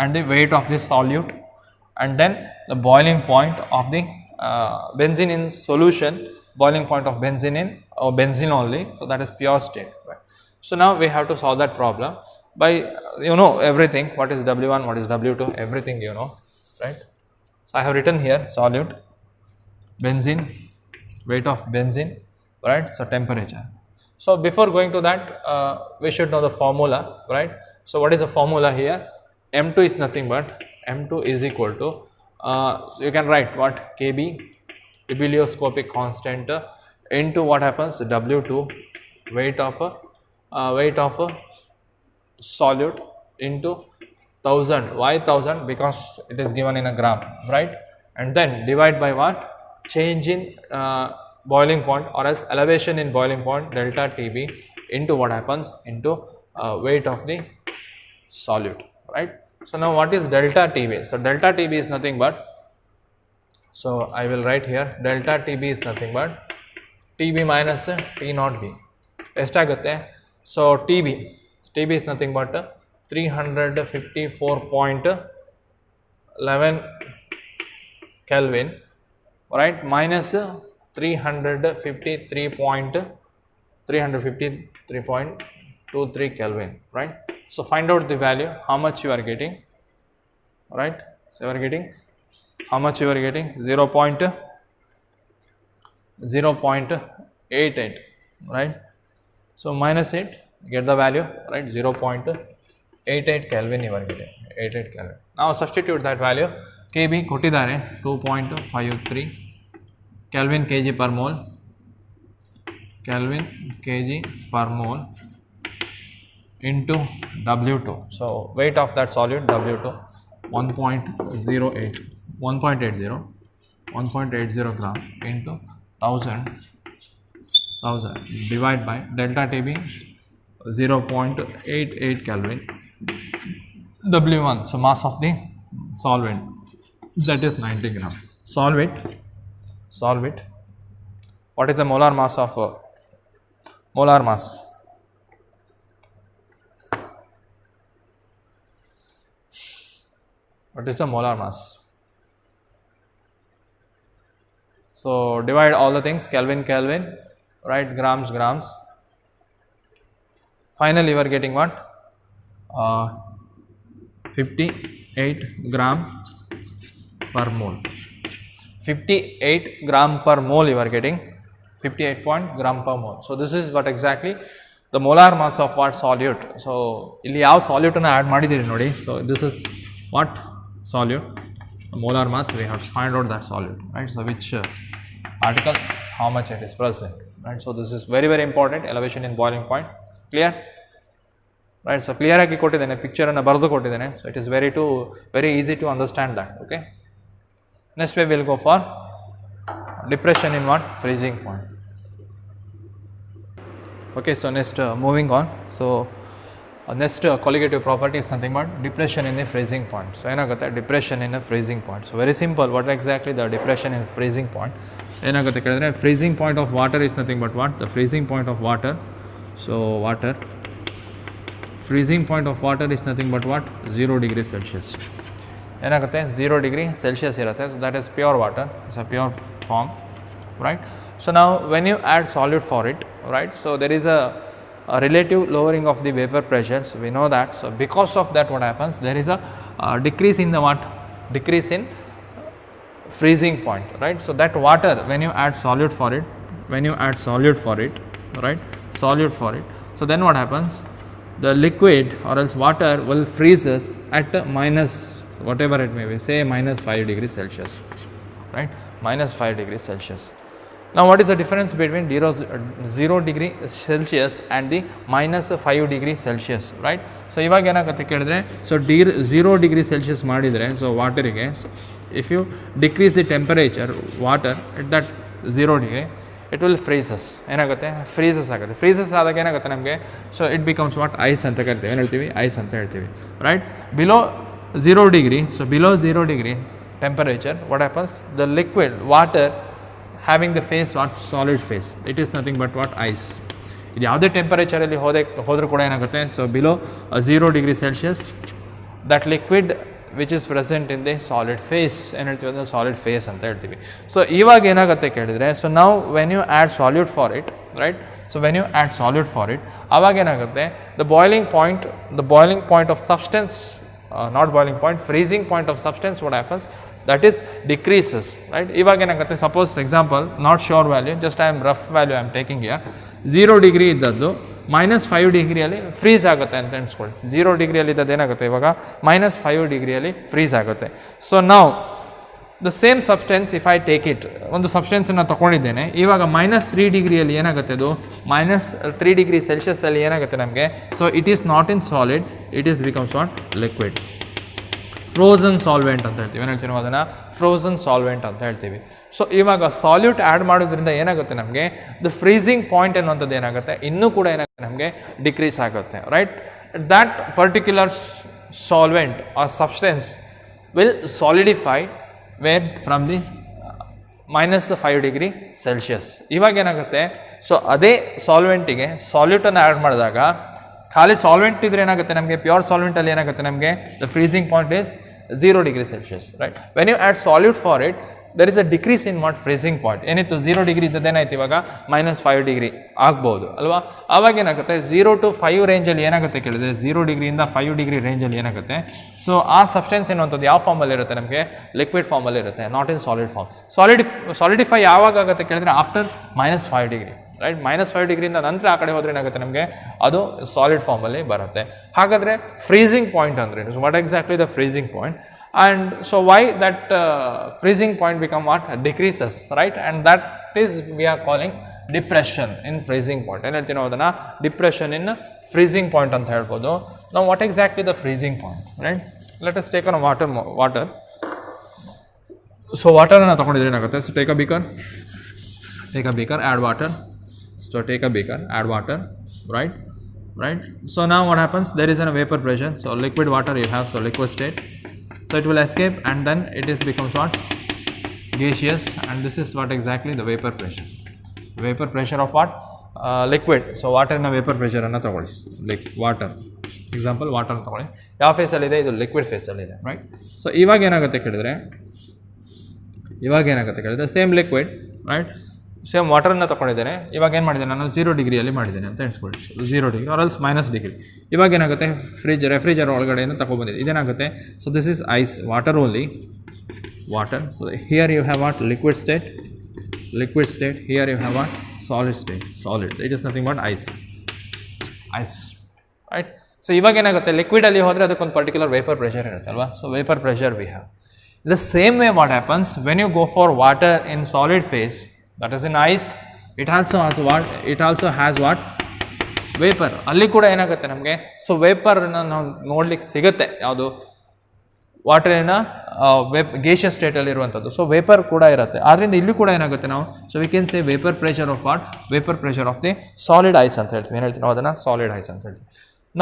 and the weight of the solute, and then the boiling point of the benzene in solution, boiling point of benzene in benzene only. So that is pure state, right? So now we have to solve that problem by, you know, everything. What is W1, what is W2, everything you know, right? So I have written here solute, benzene, weight of benzene, right? So temperature. So before going to that, we should know the formula, right? So what is the formula here? M2 is nothing but M2 is equal to so you can write what? KB, ebullioscopic constant, into what happens? W2, weight of a solute, into 1000. Why 1000? Because it is given in a gram, right? and then divide by what? Change in boiling point or else elevation in boiling point delta TB into what happens into weight of the solute, right? So now what is delta TB? So delta TB is nothing but, so I will write here delta TB is nothing but TB minus T naught B. ಎಷ್ಟಾಗುತ್ತೆ? So TB is nothing but 354.11 Kelvin, right, minus 353.23 Kelvin, right? So find out the value, how much you are getting, right? So you are getting, how much you are getting? 0.88, right? So minus 8, get the value, right? 0.88 Kelvin you are getting, 88 Kelvin. Now substitute that value. KB ಕೊಟ್ಟಿದ್ದಾರೆ 2.53 Kelvin kg per mole, Kelvin kg per mole into W2. So weight of that solute W2 1.80 gram into 1000 divide by delta TB 0.88 Kelvin, W1, so mass of the solvent, that is 90 gram. Solve it. What is the molar mass of molar mass? What is the molar mass? So divide all the things, Kelvin, right, grams. Finally you are getting what? 58 gram per mole. 58 gram per mole you are getting, 58 gram per mole. So this is what exactly the molar mass of what? Solute. So ಇಲ್ಲಿ ಯಾವ solute ಅನ್ನು add ಮಾಡಿದ್ದೀರಿ ನೋಡಿ. So this is what? Solute. The molar mass, we have to find out that solute, right? So which particle, how much it is present, right? So this is very important, elevation in boiling point. Clear? Right, so clear ಆಗಿ ಕೊಟ್ಟಿದ್ದೇನೆ, picture ಅನ್ನು ಬರೆದು ಕೊಟ್ಟಿದ್ದೇನೆ. So it is very easy to understand that. Okay, next we will go for depression in what? Freezing point. Okay, so next moving on. So next colligative property is nothing but depression in the freezing point. So ಏನಾಗುತ್ತೆ? Depression in a freezing point. So very simple, what exactly the depression in freezing point? ಏನಾಗುತ್ತೆ ಕೇಳಿದ್ರೆ, freezing point of water is nothing but what? The freezing point of water. So water, freezing point of water is nothing but what? 0 degree Celsius. ಏನಾಗುತ್ತೆ? 0 degree Celsius ಇರುತ್ತೆ. So that is pure water, it's a pure form, right? So now when you add solute for it, right, so there is a relative lowering of the vapor pressure. So we know that. So because of that, what happens? There is a decrease in the what? Decrease in freezing point, right? So that water, when you add solute for it, right, solute for it, so then what happens? The liquid or else water will freezes at minus whatever it may be, say minus 5 degrees Celsius, right? Minus 5 degrees Celsius. Now what is the difference between 0 degree Celsius and the minus 5 degree Celsius, right? So ಇವಾಗ ಏನಾಗುತ್ತೆ ಕೇಳಿದ್ರೆ, so 0 degree Celsius ಮಾಡಿದರೆ, so ವಾಟರಿಗೆ, if you decrease the temperature water at that 0 degree, it will freezes. ಏನಾಗುತ್ತೆ? freezes ಆಗುತ್ತೆ. freezes ಆದಾಗ ಏನಾಗುತ್ತೆ ನಮಗೆ? so it becomes what? ice ಅಂತ ಕರಿತೀವಿ. ಏನು ಹೇಳ್ತೀವಿ? ice ಅಂತ ಹೇಳ್ತೀವಿ, right? below 0 degree, so below 0 degree temperature, what happens? The liquid water having the phase what? solid phase, it is nothing but what? ice. ಇದು ಯಾವುದೇ ಟೆಂಪರೇಚರಲ್ಲಿ ಹೋದರೂ ಕೂಡ ಏನಾಗುತ್ತೆ? So below 0 degree Celsius, that liquid which is present in the solid phase, ಏನು ಹೇಳ್ತೀವಿ? ಅದನ್ನು solid phase ಅಂತ ಹೇಳ್ತೀವಿ. ಸೊ ಇವಾಗ ಏನಾಗುತ್ತೆ ಕೇಳಿದರೆ, ಸೊ ನಾವು when you add solute for it, right, so when you add solute for it, ಆವಾಗ ಏನಾಗುತ್ತೆ? the boiling point of substance, not boiling point, freezing point of substance, what happens? that is decreases, right? ಇವಾಗ ಏನಾಗುತ್ತೆ? suppose example, not sure value, just I am rough value I am taking here, 0 degree ಇದ್ದದ್ದು minus 5 ಡಿಗ್ರಿಯಲ್ಲಿ freeze ಆಗುತ್ತೆ ಅಂತ ಎಣಿಸ್ಕೊಳ್ಳಿ. 0 ಡಿಗ್ರಿಯಲ್ಲಿ ಇದ್ದದ್ದು ಏನಾಗುತ್ತೆ? ಇವಾಗ minus 5 ಡಿಗ್ರಿಯಲ್ಲಿ ಫ್ರೀಸ್ ಆಗುತ್ತೆ. ಸೊ ನಾವು the same substance if I take it, ಒಂದು ಸಬ್ಸ್ಟೆನ್ಸನ್ನು ತೊಗೊಂಡಿದ್ದೇನೆ, ಇವಾಗ minus 3 ಡಿಗ್ರಿಯಲ್ಲಿ ಏನಾಗುತ್ತೆ? ಅದು minus 3 ಡಿಗ್ರಿ ಸೆಲ್ಸಿಯಸ್ಸಲ್ಲಿ ಏನಾಗುತ್ತೆ ನಮಗೆ? So it is not in solid, it is becomes what? Liquid. Frozen solvent ಅಂತ ಹೇಳ್ತೀವಿ. ಏನು ಹೇಳ್ತೀವಿ ನಾವು ಅದನ್ನು? ಫ್ರೋಝನ್ ಸಾಲ್ವೆಂಟ್ ಅಂತ ಹೇಳ್ತೀವಿ. ಸೊ ಇವಾಗ ಸಾಲ್ಯೂಟ್ ಆ್ಯಡ್ ಮಾಡೋದ್ರಿಂದ ಏನಾಗುತ್ತೆ ನಮಗೆ, ದ ಫ್ರೀಸಿಂಗ್ ಪಾಯಿಂಟ್ ಅನ್ನುವಂಥದ್ದು ಏನಾಗುತ್ತೆ, ಇನ್ನೂ ಕೂಡ ಏನಾಗುತ್ತೆ ನಮಗೆ ಡಿಕ್ರೀಸ್ ಆಗುತ್ತೆ, right. That particular solvent or substance will solidify where from the -5 degree Celsius. ಇವಾಗ ಏನಾಗುತ್ತೆ, ಸೊ ಅದೇ ಸಾಲ್ವೆಂಟಿಗೆ ಸಾಲ್ಯೂಟನ್ನು ಆ್ಯಡ್ ಮಾಡಿದಾಗ, ಖಾಲಿ ಸಾಲ್ವೆಂಟ್ ಇದ್ರೆ ಏನಾಗುತ್ತೆ ನಮಗೆ, ಪ್ಯೂರ್ ಸಾಲ್ವೆಂಟಲ್ಲಿ ಏನಾಗುತ್ತೆ ನಮಗೆ, the freezing point is 0 degree Celsius, right. When you add solute for it, there is a decrease in what freezing point. ಏನಿತ್ತು 0 ಡಿಗ್ರಿ ಇದ್ದದೇನಾಯ್ತು, ಇವಾಗ -5 ಡಿಗ್ರಿ ಆಗ್ಬೋದು ಅಲ್ವಾ. ಆವಾಗ ಏನಾಗುತ್ತೆ, 0 to 5 ರೇಂಜಲ್ಲಿ ಏನಾಗುತ್ತೆ ಕೇಳಿದ್ರೆ, 0 ಡಿಗ್ರಿಯಿಂದ 5 ಡಿಗ್ರಿ ರೇಂಜಲ್ಲಿ ಏನಾಗುತ್ತೆ, ಸೊ ಆ ಸಬ್ಸ್ಟೆನ್ಸ್ ಎನ್ನುವಂಥದ್ದು ಯಾವ ಫಾರ್ಮಲ್ಲಿ ಇರುತ್ತೆ ನಮಗೆ, ಲಿಕ್ವಿಡ್ ಫಾರ್ಮಲ್ಲಿ ಇರುತ್ತೆ, not in solid form. Solidify ಯಾವಾಗ ಆಗುತ್ತೆ ಕೇಳಿದ್ರೆ, ಆಫ್ಟರ್ -5 ಡಿಗ್ರಿ, ರೈಟ್. -5 ಡಿಗ್ರಿಯಿಂದ ನಂತರ ಆ ಕಡೆ ಹೋದರೆ ಏನಾಗುತ್ತೆ ನಮಗೆ, ಅದು ಸಾಲಿಡ್ ಫಾರ್ಮಲ್ಲಿ ಬರುತ್ತೆ. ಹಾಗಾದರೆ ಫ್ರೀಸಿಂಗ್ ಪಾಯಿಂಟ್ ಅಂದರೆ what exactly the freezing point, and so why that freezing point become what, decreases, right, and that is we are calling depression in freezing point. ಏನು ಹೇಳ್ತೀವಿ ನಾವು ಅದನ್ನು, ಡಿಪ್ರೆಷನ್ ಇನ್ ಫ್ರೀಸಿಂಗ್ ಪಾಯಿಂಟ್ ಅಂತ ಹೇಳ್ಬೋದು. ನಾವು what exactly the freezing point, right. Let us take on water. So ವಾಟರನ್ನು ತೊಗೊಂಡಿದ್ರೆ ಏನಾಗುತ್ತೆ, so take a beaker, add water. So take a beaker, add water, right. So now what happens, there is a vapor pressure, so liquid water you have, so liquid state, so it will escape and then it is becomes what, gaseous, and this is what exactly the vapor pressure of what, liquid. So water in a vapor pressure ಅನ್ನು ತಗೊಳ್ಳಿ, like water example, water ಅನ್ನು ತಗೊಳ್ಳಿ, ಯಾವ ಫೇಸಲ್ಲಿ ಇದೆ, ಇದು liquid ಫೇಸಲ್ಲಿ ಇದೆ, right. So ಇವಾಗ ಏನಾಗುತ್ತೆ ಕೇಳಿದ್ರೆ ಸೇಮ್ ಲಿಕ್ವಿಡ್, ರೈಟ್, ಸೇಮ್ ವಾಟರನ್ನು ತೊಗೊಂಡಿದ್ದೇನೆ. ಇವಾಗ ಏನು ಮಾಡಿದ್ದೇನೆ ನಾನು, 0 ಡಿಗ್ರಿಯಲ್ಲಿ ಮಾಡಿದ್ದೇನೆ ಅಂತ ಎಣಿಸ್ಕೊಳ್ಳಿ, 0 ಡಿಗ್ರಿ ಆರ್ ಎಲ್ಸ್ -ಡಿಗ್ರಿ. ಇವಾಗ ಏನಾಗುತ್ತೆ, ರೆಫ್ರಿಜರೇಟರ್ ಒಳಗಡೆಯಿಂದ ತಗೊಬಂದಿದೆ, ಇದೇನಾಗುತ್ತೆ, so this is ice, water only, water. So here you have what, liquid state, here you have what, solid state, it is nothing but ice, right. So ಇವಾಗ ಏನಾಗುತ್ತೆ, ಲಿಕ್ವಿಡಲ್ಲಿ ಹೋದರೆ ಅದಕ್ಕೊಂದು particular vapour pressure ಇರುತ್ತೆ ಅಲ್ವಾ. So vapour pressure we have. The same way what happens when you go for water in solid phase, that is in ice, it also has what, vapor. ಅಲ್ಲಿ ಕೂಡ ಏನಾಗುತ್ತೆ ನಮಗೆ, ಸೊ ವೇಪರ್ನ ನಾವು ನೋಡ್ಲಿಕ್ಕೆ ಸಿಗುತ್ತೆ, ಯಾವುದು, ವಾಟರಿನ ಗೇಷಿಯಸ್ ಸ್ಟೇಟಲ್ಲಿ ಇರುವಂಥದ್ದು. ಸೊ ವೇಪರ್ ಕೂಡ ಇರುತ್ತೆ, ಆದ್ದರಿಂದ ಇಲ್ಲಿ ಕೂಡ ಏನಾಗುತ್ತೆ ನಾವು, so we can say vapour pressure of what, vapour pressure of the solid ice ಅಂತ ಹೇಳ್ತೀವಿ. ಏನು ಹೇಳ್ತೀವಿ ನಾವು ಅದನ್ನು, ಸಾಲಿಡ್ ಐಸ್ ಅಂತ ಹೇಳ್ತೀವಿ.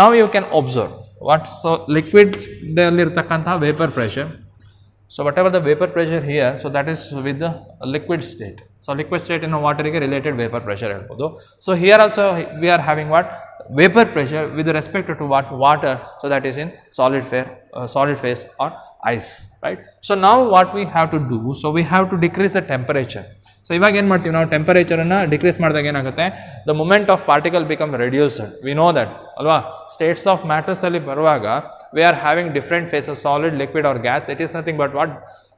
ನಾವು you can observe what, so ಲಿಕ್ವಿಡಲ್ಲಿರ್ತಕ್ಕಂತಹ vapour pressure. So whatever the vapor pressure here, so that is with the liquid state. So liquid state in water is related vapor pressure. So here also we are having what, vapor pressure with respect to what, water. So that is in solid phase or ice, right. So now what we have to do, so we have to decrease the temperature. So ಇವಾಗ ಏನು ಮಾಡ್ತೀವಿ ನಾವು, ಟೆಂಪರೇಚರನ್ನು decrease ಮಾಡಿದಾಗ ಏನಾಗುತ್ತೆ, the movement of particle become reduced, we know that ಅಲ್ವಾ. States of ಮ್ಯಾಟರ್ಸಲ್ಲಿ ಬರುವಾಗ we are having different phases, solid, liquid or gas. It is nothing but what,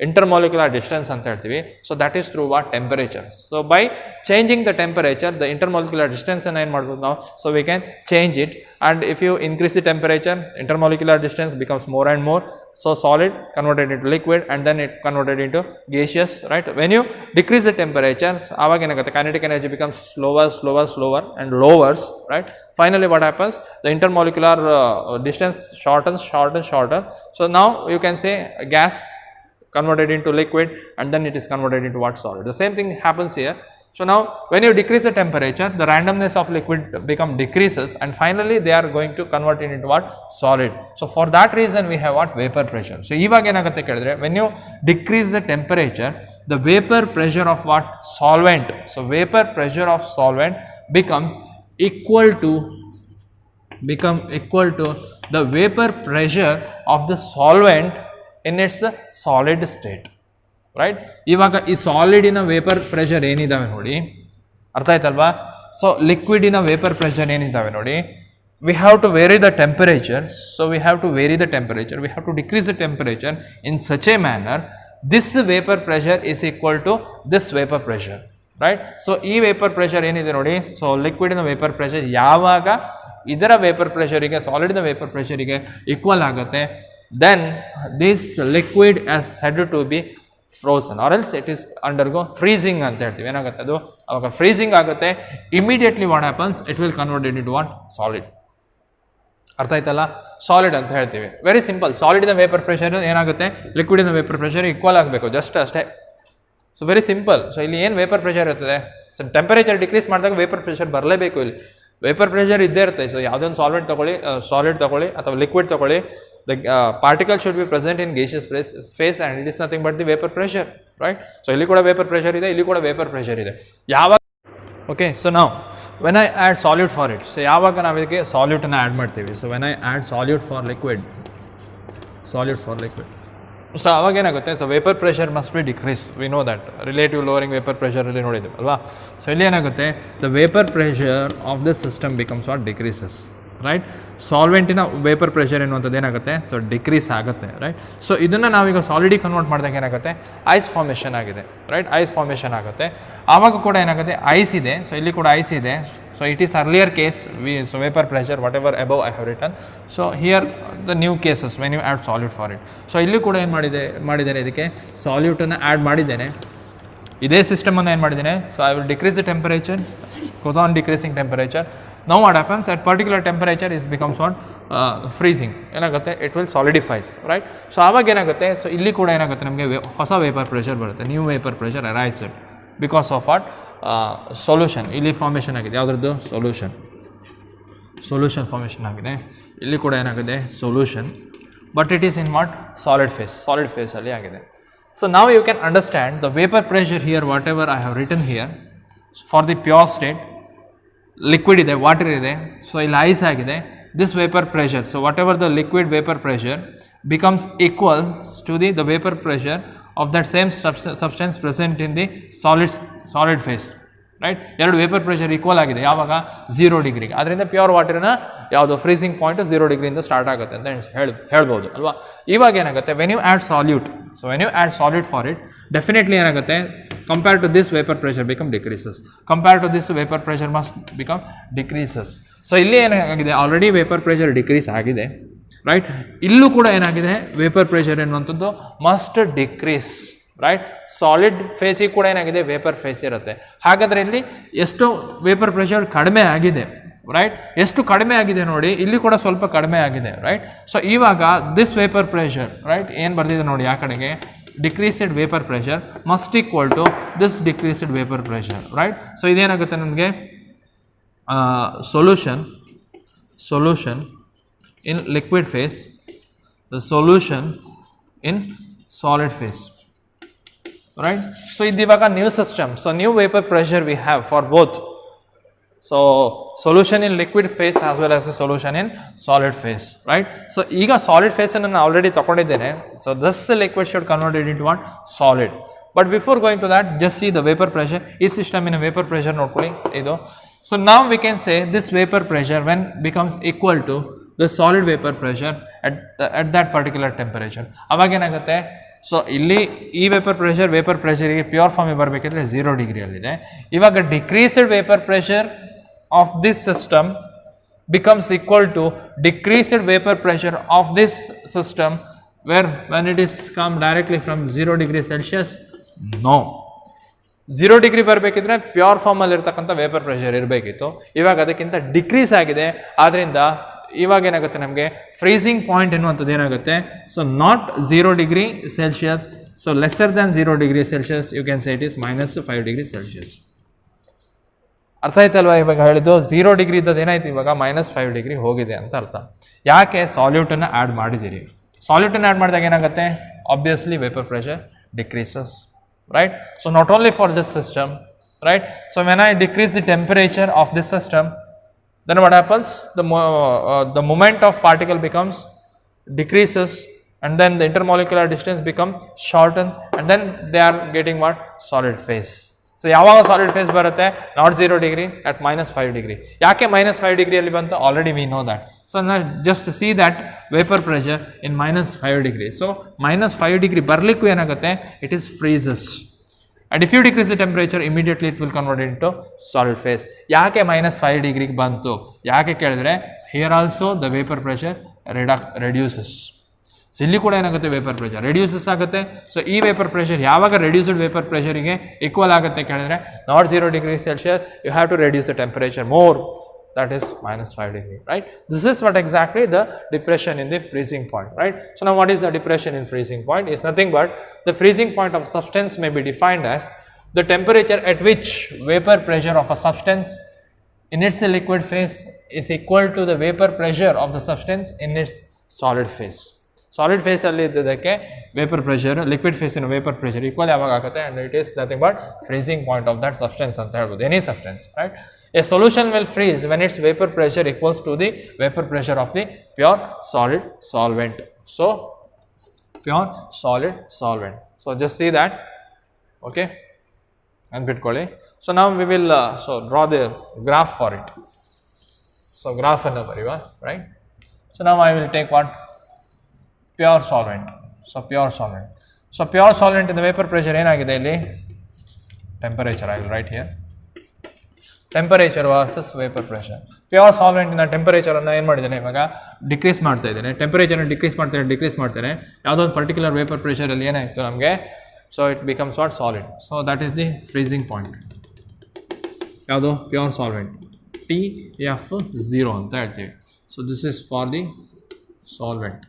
intermolecular distance ಅಂತ ಹೇಳ್ತೀವಿ. So that is through what, temperature. So by changing the temperature, the intermolecular ಡಿಸ್ಟೆನ್ಸನ್ನು ಏನು ಮಾಡ್ಬೋದು ನಾವು, so we can change it. And if you increase the temperature, intermolecular distance becomes more and more, so solid converted into liquid and then it converted into gaseous, right. When you decrease the temperature, aವಾಗ ಏನಾಗುತ್ತೆ, kinetic energy becomes slower and lowers, right. Finally what happens, the intermolecular distance shortens. So now you can say gas converted into liquid and then it is converted into what, solid. The same thing happens here. So now when you decrease the temperature, the randomness of liquid decreases and finally they are going to convert it into what, solid. So for that reason we have what, vapor pressure. So ivaga enagutte kelidre, when you decrease the temperature, the vapor pressure of what, solvent, so vapor pressure of solvent becomes equal to the vapor pressure of the solvent in its solid state, right. ಇವಾಗ ಈ ಸಾಲಿಡಿನ vapour pressure ಏನಿದ್ದಾವೆ ನೋಡಿ, ಅರ್ಥ ಆಯ್ತಲ್ವಾ. So ಲಿಕ್ವಿಡಿನ vapour pressure ಏನಿದ್ದಾವೆ ನೋಡಿ, we have to vary the temperature. So we have to vary the temperature, we have to decrease the temperature in such a manner this vapour pressure is equal to this vapour pressure, right. So ಈ vapour pressure ಏನಿದೆ ನೋಡಿ, so ಲಿಕ್ವಿಡಿನ vapour pressure ಯಾವಾಗ ಇದರ vapour ಪ್ರೆಷರಿಗೆ, ಸಾಲಿಡಿನ vapour ಪ್ರೆಷರಿಗೆ equal ಆಗುತ್ತೆ, then this liquid as said to be frozen or else it is undergo freezing ಅಂತ ಹೇಳ್ತೀವಿ. ಏನಾಗುತ್ತೆ ಅದು, ಅವಾಗ ಫ್ರೀಸಿಂಗ್ ಆಗುತ್ತೆ. Immediately what happens, it will converted into what, solid. ಅರ್ಥ ಆಯ್ತಲ್ಲ, ಸಾಲಿಡ್ ಅಂತ ಹೇಳ್ತೀವಿ. Very simple. ಸಾಲಿಡಿನ ವೇಪರ್ ಪ್ರೆಷರ್ ಏನಾಗುತ್ತೆ, ಲಿಕ್ವಿಡಿನ ವೇಪರ್ ಪ್ರೆಷರ್ ಈಕ್ವಲ್ ಆಗಬೇಕು, ಜಸ್ಟ್ ಅಷ್ಟೇ. So very simple. ಸೊ ಇಲ್ಲಿ ಏನು ವೇಪರ್ ಪ್ರೆಷರ್ ಇರ್ತದೆ, ಸೊ ಟೆಂಪರೇಚರ್ ಡಿಕ್ರೀಸ್ ಮಾಡಿದಾಗ ವೇಪರ್ ಪ್ರೆಷರ್ ಬರಲೇಬೇಕು. ಇಲ್ಲಿ ವೇಪರ್ ಪ್ರೆಷರ್ ಇದ್ದೇ ಇರುತ್ತೆ. ಸೊ ಯಾವುದೇ ಒಂದು ಸಾಲ್ವೆಂಟ್ ತಗೊಳ್ಳಿ, ಸಾಲಿಡ್ ತಗೊಳ್ಳಿ ಅಥವಾ ಲಿಕ್ವಿಡ್ ತಗೊಳ್ಳಿ, the particle should be present in gaseous phase and it is nothing but the vapour pressure, right. So ಇಲ್ಲಿ ಕೂಡ ವೇಪರ್ ಪ್ರೆಷರ್ ಇದೆ, ಇಲ್ಲಿ ಕೂಡ ವೇಪರ್ ಪ್ರೆಷರ್ ಇದೆ. ಯಾವಾಗ ಓಕೆ, ಸೊ ನಾವು when I add solute for it, so ಯಾವಾಗ ನಾವು ಇದಕ್ಕೆ ಸಾಲ್ಯೂಟನ್ನು ಆ್ಯಡ್ ಮಾಡ್ತೀವಿ, so when I add solute for liquid, so ಅವಾಗ ಏನಾಗುತ್ತೆ, so vapour pressure must be decrease. We know that relative lowering vapour ಪ್ರೆಷರಲ್ಲಿ ನೋಡಿದ್ದೀವಿ ಅಲ್ವಾ. ಸೊ ಇಲ್ಲಿ ಏನಾಗುತ್ತೆ, the vapour pressure of this system becomes what, decreases, right. ಸಾಲ್ವೆಂಟಿನ vapour pressure ಎನ್ನುವಂಥದ್ದು ಏನಾಗುತ್ತೆ, ಸೊ ಡಿಕ್ರೀಸ್ ಆಗುತ್ತೆ, ರೈಟ್. ಸೊ ಇದನ್ನು ನಾವೀಗ ಸಾಲಿಡಿಗೆ ಕನ್ವರ್ಟ್ ಮಾಡಿದಾಗ ಏನಾಗುತ್ತೆ, ಐಸ್ ಫಾರ್ಮೇಷನ್ ಆಗಿದೆ, ರೈಟ್. ಐಸ್ ಫಾರ್ಮೇಷನ್ ಆಗುತ್ತೆ. ಆವಾಗ ಕೂಡ ಏನಾಗುತ್ತೆ, ಐಸ್ ಇದೆ. ಸೊ ಇಲ್ಲಿ ಕೂಡ ಐಸ್ ಇದೆ. So it is earlier case, so vapour pressure whatever above I have written. So here the new cases when you add solute for it. So ಇಲ್ಲಿ ಕೂಡ ಏನು ಮಾಡಿದ್ದೇನೆ ಇದಕ್ಕೆ ಸಾಲ್ಯೂಟನ್ನು ಆ್ಯಡ್ ಮಾಡಿದ್ದೇನೆ. ಇದೇ ಸಿಸ್ಟಮನ್ನು ಏನು ಮಾಡಿದ್ದೇನೆ, so I will decrease the temperature, goes on decreasing temperature. Now what happens, at particular temperature is becomes what, freezing. ಏನಾಗುತ್ತೆ, it will solidifies, right. So ಆವಾಗ ಏನಾಗುತ್ತೆ, ಸೊ ಇಲ್ಲಿ ಕೂಡ ಏನಾಗುತ್ತೆ, ನಮಗೆ ಹೊಸ ವೇಪರ್ ಪ್ರೆಷರ್ ಬರುತ್ತೆ, new vapour pressure arised because of what, solution ಇಲ್ಲಿ ಫಾರ್ಮೇಷನ್ ಆಗಿದೆ. ಯಾವುದ್ರದ್ದು, ಸೊಲ್ಯೂಷನ್ ಫಾರ್ಮೇಷನ್ ಆಗಿದೆ. ಇಲ್ಲಿ ಕೂಡ ಏನಾಗಿದೆ, solution, but it is in what, solid ಫೇಸಲ್ಲಿ ಆಗಿದೆ. ಸೊ ನಾವು you can understand the vapour pressure here whatever I have written here for the pure state. Liquid ಇದೆ, ವಾಟರ್ ಇದೆ, ಸೊ ಇಲ್ಲಿ ಐಸ್ ಆಗಿದೆ. This vapour pressure, so whatever the liquid vapour pressure becomes equals to the vapour pressure of that same substance present in the solid phase, right. ಎರಡು vapour pressure equal ಆಗಿದೆ ಯಾವಾಗ, 0 ಡಿಗ್ರಿಗೆ. ಅದರಿಂದ pure ವಾಟರ್ನ ಯಾವುದು freezing point 0 ಡಿಗ್ರಿಯಿಂದ start ಆಗುತ್ತೆ ಅಂತ ಹೇಳ್ಬೋದು ಅಲ್ವಾ. ಇವಾಗ ಏನಾಗುತ್ತೆ, when you add solute, so when you add solute for it, definitely ಏನಾಗುತ್ತೆ, compare to this vapour pressure become decreases, compare to this vapour pressure must become decreases. So ಇಲ್ಲಿ ಏನಾಗಿದೆ, already vapour pressure decrease ಆಗಿದೆ, right. ಇಲ್ಲೂ ಕೂಡ ಏನಾಗಿದೆ, vapour pressure ಎನ್ನುವಂಥದ್ದು must decrease, right. Solid ಫೇಸಿಗೆ ಕೂಡ ಏನಾಗಿದೆ, ವೇಪರ್ ಫೇಸ್ ಇರುತ್ತೆ. ಹಾಗಾದರೆ ಇಲ್ಲಿ ಎಷ್ಟು ವೇಪರ್ ಪ್ರೆಷರ್ ಕಡಿಮೆ ಆಗಿದೆ, ರೈಟ್. ಎಷ್ಟು ಕಡಿಮೆ ಆಗಿದೆ ನೋಡಿ, ಇಲ್ಲಿ ಕೂಡ ಸ್ವಲ್ಪ ಕಡಿಮೆ ಆಗಿದೆ, ರೈಟ್. ಸೊ ಇವಾಗ ದಿಸ್ ವೇಪರ್ ಪ್ರೆಷರ್, ರೈಟ್, ಏನು ಬರ್ತಿದೆ ನೋಡಿ ಆ ಕಡೆಗೆ, decreased vapour pressure must equal to this decreased vapour pressure, right. So ಇದೇನಾಗುತ್ತೆ ನಮಗೆ, solution in liquid phase, the solution in solid phase, right. So ಇದು ಇವಾಗ new system. So new vapour pressure we have for both. So solution in liquid phase as well as the solution in solid phase, right. So ಈಗ solid ಫೇಸನ್ನು ನಾನು already ತಗೊಂಡಿದ್ದೇನೆ. So this liquid should converted into what, solid. But before going to that just see the vapour pressure. ಈ ಸಿಸ್ಟಮಿನ vapour pressure ನೋಡ್ಕೊಳ್ಳಿ ಇದು. So ನಾವು we can say this vapour pressure when becomes equal to the solid vapour pressure at that particular temperature. ಅವಾಗ ಏನಾಗುತ್ತೆ, so ಇಲ್ಲಿ ಈ vapour ಪ್ರೆಷರಿಗೆ pure ಫಾರ್ಮಿಗೆ ಬರಬೇಕಿದ್ರೆ 0 ಡಿಗ್ರಿಯಲ್ಲಿದೆ. ಇವಾಗ decreased vapour pressure of this system becomes equal to decreased vapour pressure of this system where when it is come directly from 0 degree Celsius. No, 0 degree ಬರಬೇಕಿದ್ರೆ pure ಫಾರ್ಮಲ್ಲಿ ಇರ್ತಕ್ಕಂಥ vapour pressure ಇರಬೇಕಿತ್ತು. ಇವಾಗ ಅದಕ್ಕಿಂತ decrease ಆಗಿದೆ. ಆದ್ದರಿಂದ ಇವಾಗ ಏನಾಗುತ್ತೆ, ನಮಗೆ ಫ್ರೀಸಿಂಗ್ ಪಾಯಿಂಟ್ ಎನ್ನುವಂಥದ್ದು ಏನಾಗುತ್ತೆ, so not 0 degree Celsius, so lesser than 0 degree Celsius, you can say it is -5 degree Celsius. ಅರ್ಥ ಆಯ್ತಲ್ವಾ? ಇವಾಗ ಹೇಳಿದ್ದು 0 ಡಿಗ್ರಿ ಇದ್ದದ್ದು ಏನಾಯ್ತು, ಇವಾಗ -5 ಡಿಗ್ರಿ ಹೋಗಿದೆ ಅಂತ ಅರ್ಥ. ಯಾಕೆ, ಸಾಲ್ಯೂಟನ್ನು ಆ್ಯಡ್ ಮಾಡಿದ್ದೀರಿ. ಸಾಲ್ಯೂಟನ್ನು ಆ್ಯಡ್ ಮಾಡಿದಾಗ ಏನಾಗುತ್ತೆ, obviously vapour pressure decreases, right. So not only for this system, right. So when I decrease the temperature of this system, then what happens, the moment of particle becomes decreases, and then the intermolecular distance become shortened, and then they are getting what, solid phase. So ಯಾವಾಗ solid phase ಬರುತ್ತೆ, not 0 degree at -5 degree. ಯಾಕೆ -5 ಡಿಗ್ರಿಯಲ್ಲಿ ಬಂತು, already we know that. So just see that vapour pressure in -5 degree. So -5 degree ಬರಲಿಕ್ಕೂ ಏನಾಗುತ್ತೆ, it is freezes. And if you decrease the temperature, immediately it will convert into solid phase. ಯಾಕೆ -5 ಡಿಗ್ರಿಗೆ ಬಂತು, ಯಾಕೆ ಕೇಳಿದ್ರೆ, here also the vapour pressure reduces. So ಇಲ್ಲಿ ಕೂಡ ಏನಾಗುತ್ತೆ, ವೇಪರ್ ಪ್ರೆಷರ್ ರೆಡ್ಯೂಸಸ್ ಆಗುತ್ತೆ. ಸೊ ಈ ವೇಪರ್ ಪ್ರೆಷರ್ ಯಾವಾಗ ರೆಡ್ಯೂಸ್ಡ್ ವೇಪರ್ ಪ್ರೆಷರಿಗೆ ಈಕ್ವಲ್ ಆಗುತ್ತೆ ಕೇಳಿದ್ರೆ, not 0 degree Celsius, you have to reduce the temperature more. that is minus 5 degree, right? This is what exactly the depression in the freezing point, right? So now what is the depression in freezing point? Is nothing but the freezing point of substance may be defined as the temperature at which vapor pressure of a substance in its liquid phase is equal to the vapor pressure of the substance in its solid phase. Solid phase ಅಲ್ಲಿ ಇದ್ದದಕ್ಕೆ vapor pressure, liquid phase in vapor pressure equal ಯಾವಾಗ ಆಗುತ್ತೆ, and it is nothing but freezing point of that substance ಅಂತ ಹೇಳ್ಬೋದು, any substance, right? A solution will freeze when its vapor pressure equals to the vapor pressure of the pure solid solvent. So pure solid solvent. So just see that, okay, and bitಕೊಳ್ಳಿ. So now we will so draw the graph for it. So graph ಅನ್ನು ಬರೆಯುವ, right? So now I will take what? Pure solvent. So pure solvent. So pure solvent in the vapor pressure ಏನಾಗಿದೆ ಇಲ್ಲಿ? Temperature. I will write here. Temperature versus vapor pressure. Pure solvent in the temperature ಅನ್ನು ಏನು ಮಾಡಿದ್ದೇನೆ ಇವಾಗ decrease ಮಾಡ್ತಾ ಇದ್ದೇನೆ. Temperature decrease ಮಾಡ್ತೇನೆ ಯಾವುದೋ ಒಂದು ಪರ್ಟಿಕ್ಯುಲರ್ ವೇಪರ್ ಪ್ರೆಷರ್ ಅಲ್ಲಿ ಏನಾಯಿತು ನಮಗೆ, so it becomes what? Solid. So that is the freezing point. ಯಾವುದು? ಪ್ಯೂರ್ ಸಾಲ್ವೆಂಟ್ TF0 ಅಂತ ಹೇಳ್ತೀವಿ. So this is for the solvent.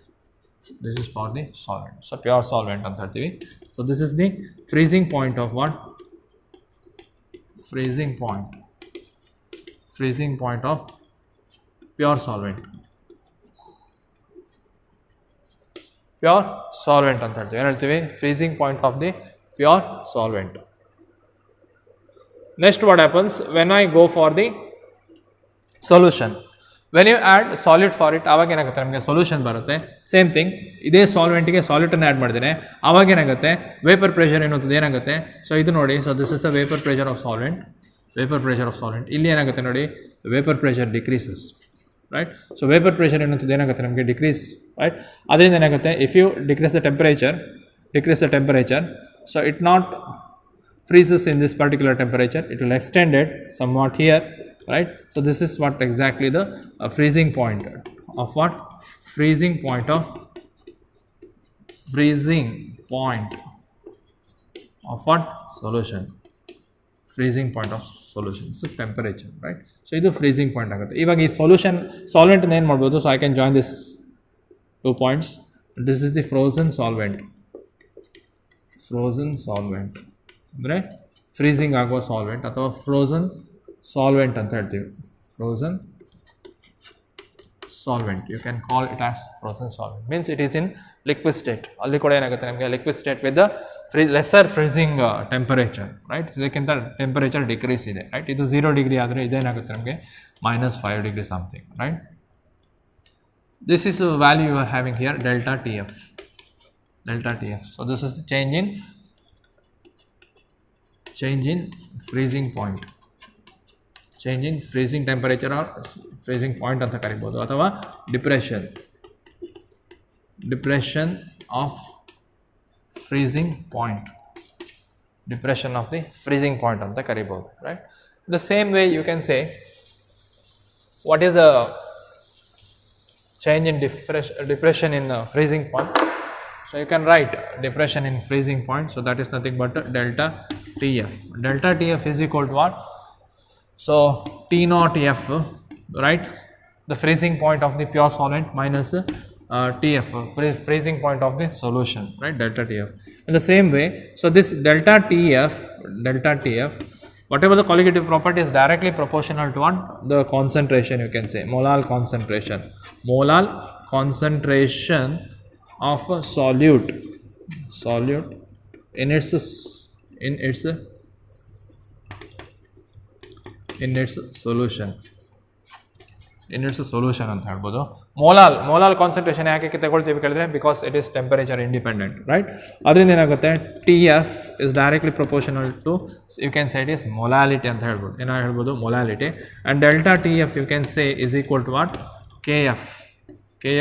This is for the solvent. So pure solvent ಅಂತ ಹೇಳ್ತೀವಿ. So this is the freezing point of what? Freezing point of pure solvent. Pure solvent ಅಂತ ಹೇಳ್ತೀವಿ. ಏನು ಹೇಳ್ತೀವಿ? Freezing point of the pure solvent. Next what happens when I go for the solution? When you add solid for it, ಆವಾಗ ಏನಾಗುತ್ತೆ ನಮಗೆ solution ಬರುತ್ತೆ. Same thing, ಇದೇ ಸಾಲ್ವೆಂಟ್ಗೆ ಸಾಲ್ಯೂಟನ್ನು add ಮಾಡಿದ್ದೇನೆ, ಆವಾಗ ಏನಾಗುತ್ತೆ ವೇಪರ್ ಪ್ರೆಷರ್ ಏನಾಗುತ್ತೆ ಏನಾಗುತ್ತೆ. ಸೊ ಇದು ನೋಡಿ, so this is the vapour pressure of solvent. ಇಲ್ಲಿ ಏನಾಗುತ್ತೆ ನೋಡಿ, vapour pressure decreases, right? So vapour pressure ಏನಾಗುತ್ತೆ ನಮಗೆ ಡಿಕ್ರೀಸ್, ರೈಟ್? ಅದರಿಂದ ಏನಾಗುತ್ತೆ, if you decrease the temperature, so it not freezes in this particular temperature, it will extend it somewhat here, right? So this is what exactly the freezing point of what? Freezing point of what? Solution. Freezing point of solution. This is temperature, right? So ಇದು freezing point ಆಗುತ್ತೆ. ಇವಾಗ ಈ solution solvent ಏನು ಮಾಡ್ಬೋದು, so I can join this 2 points. This is the frozen solvent ಅಂದರೆ freezing ಆಗುವ solvent ಅಥವಾ frozen solvent ಅಂತ ಹೇಳ್ತೀವಿ. Frozen solvent, you can call it as frozen solvent. Means it is in liquid state. ಅಲ್ಲಿ ಕೂಡ ಏನಾಗುತ್ತೆ ನಮಗೆ liquid state with the lesser freezing temperature, right? ಇದಕ್ಕಿಂತ ಟೆಂಪರೇಚರ್ ಡಿಕ್ರೀಸ್ ಇದೆ, ರೈಟ್? ಇದು 0 ಡಿಗ್ರಿ ಆದರೆ ಇದೇನಾಗುತ್ತೆ ನಮಗೆ -5 degree something, right? This is value you are having here, delta T F. So this is the change in freezing point, change in freezing temperature or freezing point ಅಂತ ಕರಿಬೋದು, ಅಥವಾ depression of freezing point, depression of the freezing point ಅಂತ ಕರಿಬೋದು, right? The same way you can say what is the change in depression in freezing point. So you can write depression in freezing point, so that is nothing but delta TF. Delta TF is equal to what? So T naught F, right? The freezing point of the pure solvent minus TF, freezing point of the solution, right? Delta TF. In the same way, so this delta TF, whatever the colligative property is directly proportional to what? The concentration, you can say, molar concentration of a solute in its solution ಅಂತ ಹೇಳ್ಬೋದು. Molal concentration ಯಾಕೆ ತಗೊಳ್ತೀವಿ ಕೇಳಿದ್ರೆ, because it is temperature independent, right? ಅದರಿಂದ ಏನಾಗುತ್ತೆ, T F is directly proportional to, you can say it is molality ಅಂತ ಹೇಳ್ಬೋದು. ಏನೋ ಹೇಳ್ಬೋದು, molality. And delta T F you can say is equal to what? K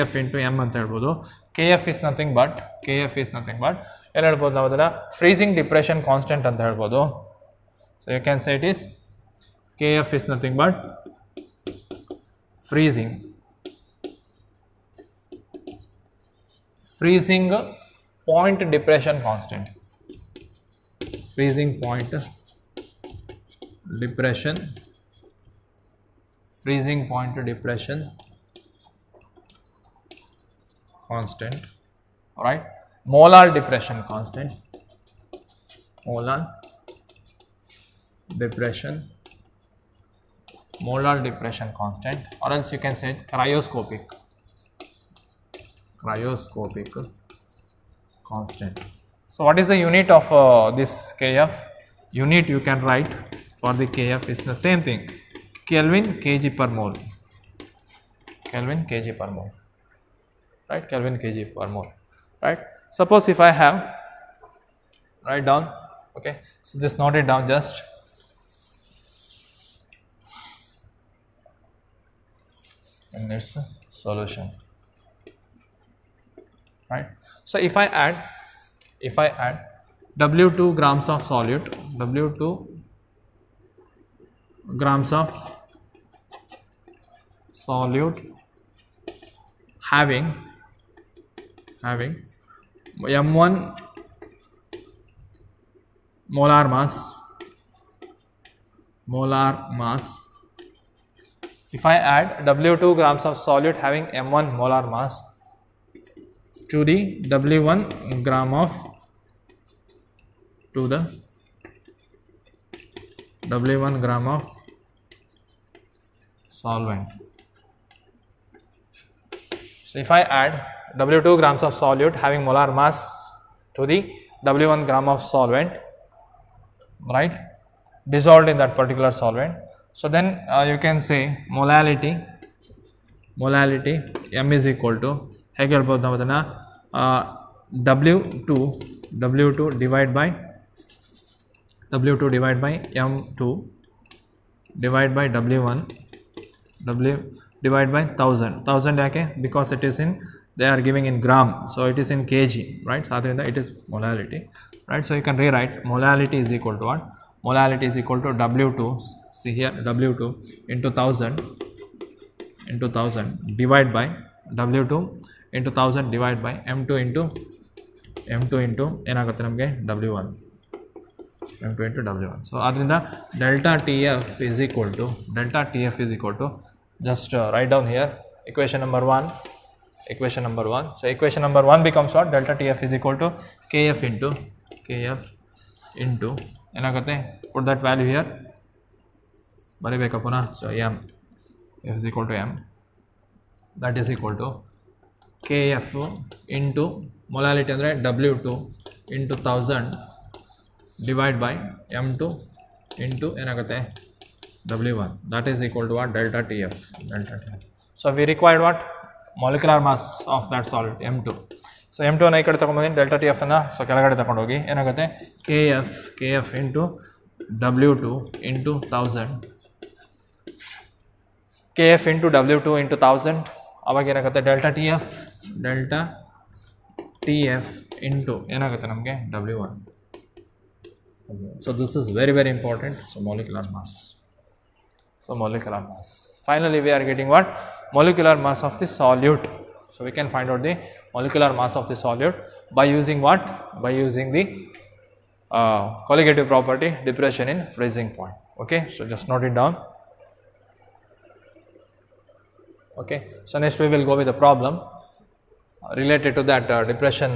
F into M ಅಂತ ಹೇಳ್ಬೋದು. K F is nothing but ಏನು ಹೇಳ್ಬೋದು ನಾವು ಅದನ್ನು, ಫ್ರೀಸಿಂಗ್ ಡಿಪ್ರೆಷನ್ ಕಾನ್ಸ್ಟೆಂಟ್ ಅಂತ ಹೇಳ್ಬೋದು. So you can say it is K F is nothing but freezing point depression constant, freezing point depression freezing point depression constant, right? Molar depression constant, molar depression constant, or else you can say cryoscopic constant. So what is the unit of this Kf? Unit you can write for the Kf is the same thing, Kelvin kg per mole, right? Kelvin kg per mole, right? Suppose if I have, write down, okay, so just note it down just. And it's a solution, right? So if I add W2 grams of solute, W2 grams of solute having M1 molar mass, if I add W2 grams of solute having M1 molar mass to the W1 gram of solvent. So if I add W2 grams of solute having molar mass to the W1 gram of solvent, right, dissolved in that particular solvent, so then you can say molality M is equal to ಹೇಗೆ ಹೇಳ್ಬೋದು ನಾವು ಅದನ್ನು W2 divide by M2 divide by W1 divide by 1000 ಯಾಕೆ, because it is in, they are giving in gram, so it is in kg, right? So adrinda it is molality, right? So you can rewrite molality is equal to what? Molality is equal to W2, see here, W2 into 1000 divide by W2 into 1000 divide by M2 into ಏನಾಗುತ್ತೆ ನಮಗೆ W1, M2 into W1. So adrinda delta TF is equal to just write down here equation number 1. So equation number 1 becomes what? Delta TF is equal to KF into ಏನಾಗುತ್ತೆ, put that value here, ಬರಿಬೇಕಾ ಪುನಃ. So M, F is equal to M, that is equal to KF into molality ಅಂದರೆ W2 into 1000 divide by M2 into ಏನಾಗುತ್ತೆ W1, that is equal to what? Delta TF. So we required what? Molecular mass of that solid M2. So M2 ಅನ್ನು ಈ ಕಡೆ ತಗೊಂಡ್ಬಂದು delta T F ಅನ್ನು so ಕೆಳಗಡೆ ತಗೊಂಡು ಹೋಗಿ ಏನಾಗುತ್ತೆ KF into W2 into 1000, KF into W2 into 1000, ಅವಾಗ ಏನಾಗುತ್ತೆ ಡೆಲ್ಟಾ ಟಿ ಎಫ್ into ಏನಾಗುತ್ತೆ ನಮಗೆ W1. So this is very important. So molecular mass. Finally we are getting what? Molecular mass of the solute. So we can find out the molecular mass of the solute by using what? By using the colligative property, depression in freezing point. Okay, so just note it down. Okay, so next we will go with the problem related to that depression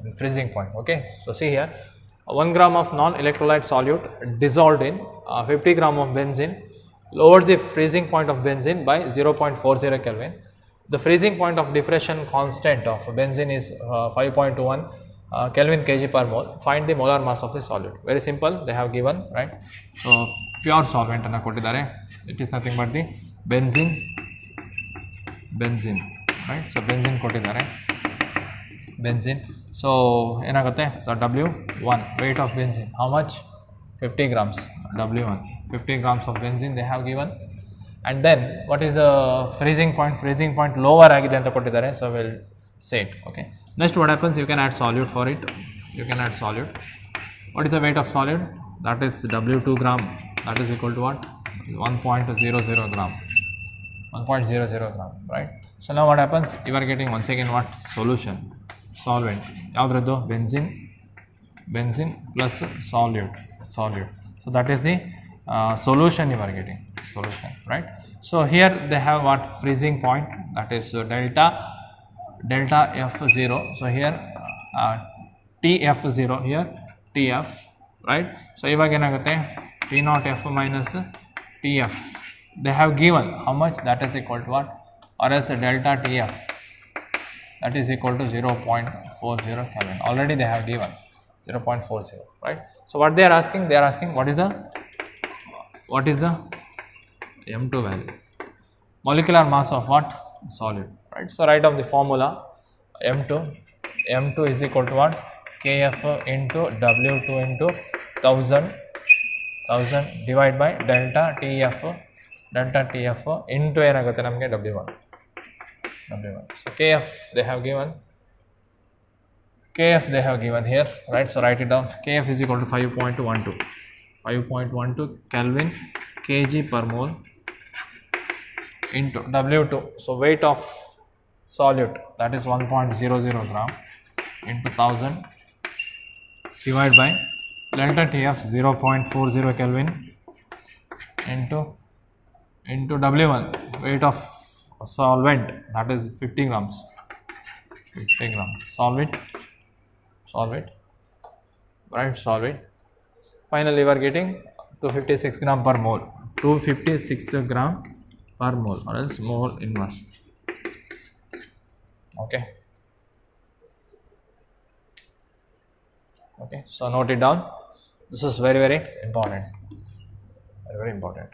in freezing point. Okay, so see here, 1 gram of non-electrolyte solute dissolved in 50 gram of benzene lowered the freezing point of benzene by 0.40 Kelvin. The freezing point of depression constant of benzene is 5.21 Kelvin kg per mole. Find the molar mass of the solute. Very simple, they have given, right? So pure solvent anna kottidare, it is nothing but the benzene, right? So benzene kottidare, benzene. So ಏನಾಗುತ್ತೆ, so W1 weight of benzene, how much? 50 grams. W1 50 grams of benzene they have given, and then what is the freezing point lower ಆಗಿದೆ ಅಂತ ಕೊಟ್ಟಿದ್ದಾರೆ, so we'll say it. Okay, next what happens, you can add solute for it. What is the weight of solute? That is W2 gram, that is equal to what? 1.00 gram, right? So now what happens, you are getting once again what? Solution, solvent ಯಾವುದ್ರದ್ದು? benzene plus solute. So that is the solution you are getting, right? So here they have what freezing point, that is delta F0. So here TF0 here TF, right? So ಇವಾಗ ಏನಾಗುತ್ತೆ T0 F minus TF. They have given how much, that is equal to what, or else delta TF, that is equal to 0.40 Kelvin. Already they have given 0.40, right? So what they are asking, what is the M2 value, molecular mass of what, solid, right? So write down the formula. M2 is equal to what, Kf into W2 into 1000 divided by delta TF into ಏನಾಗುತ್ತೆ ನಮಗೆ W1. So Kf they have given here, right? So write it down. Kf is equal to 5.12 Kelvin kg per mole into W2. So weight of solute, that is 1.00 gram into 1000 divided by delta TF 0.40 Kelvin into W1, weight of solvent, that is 50 grams. Solve it, right? Solve it. Finally we are getting 256 gram per mole, 256 gram per mole, or else mole inverse. Okay, so note it down. This is very important, very important.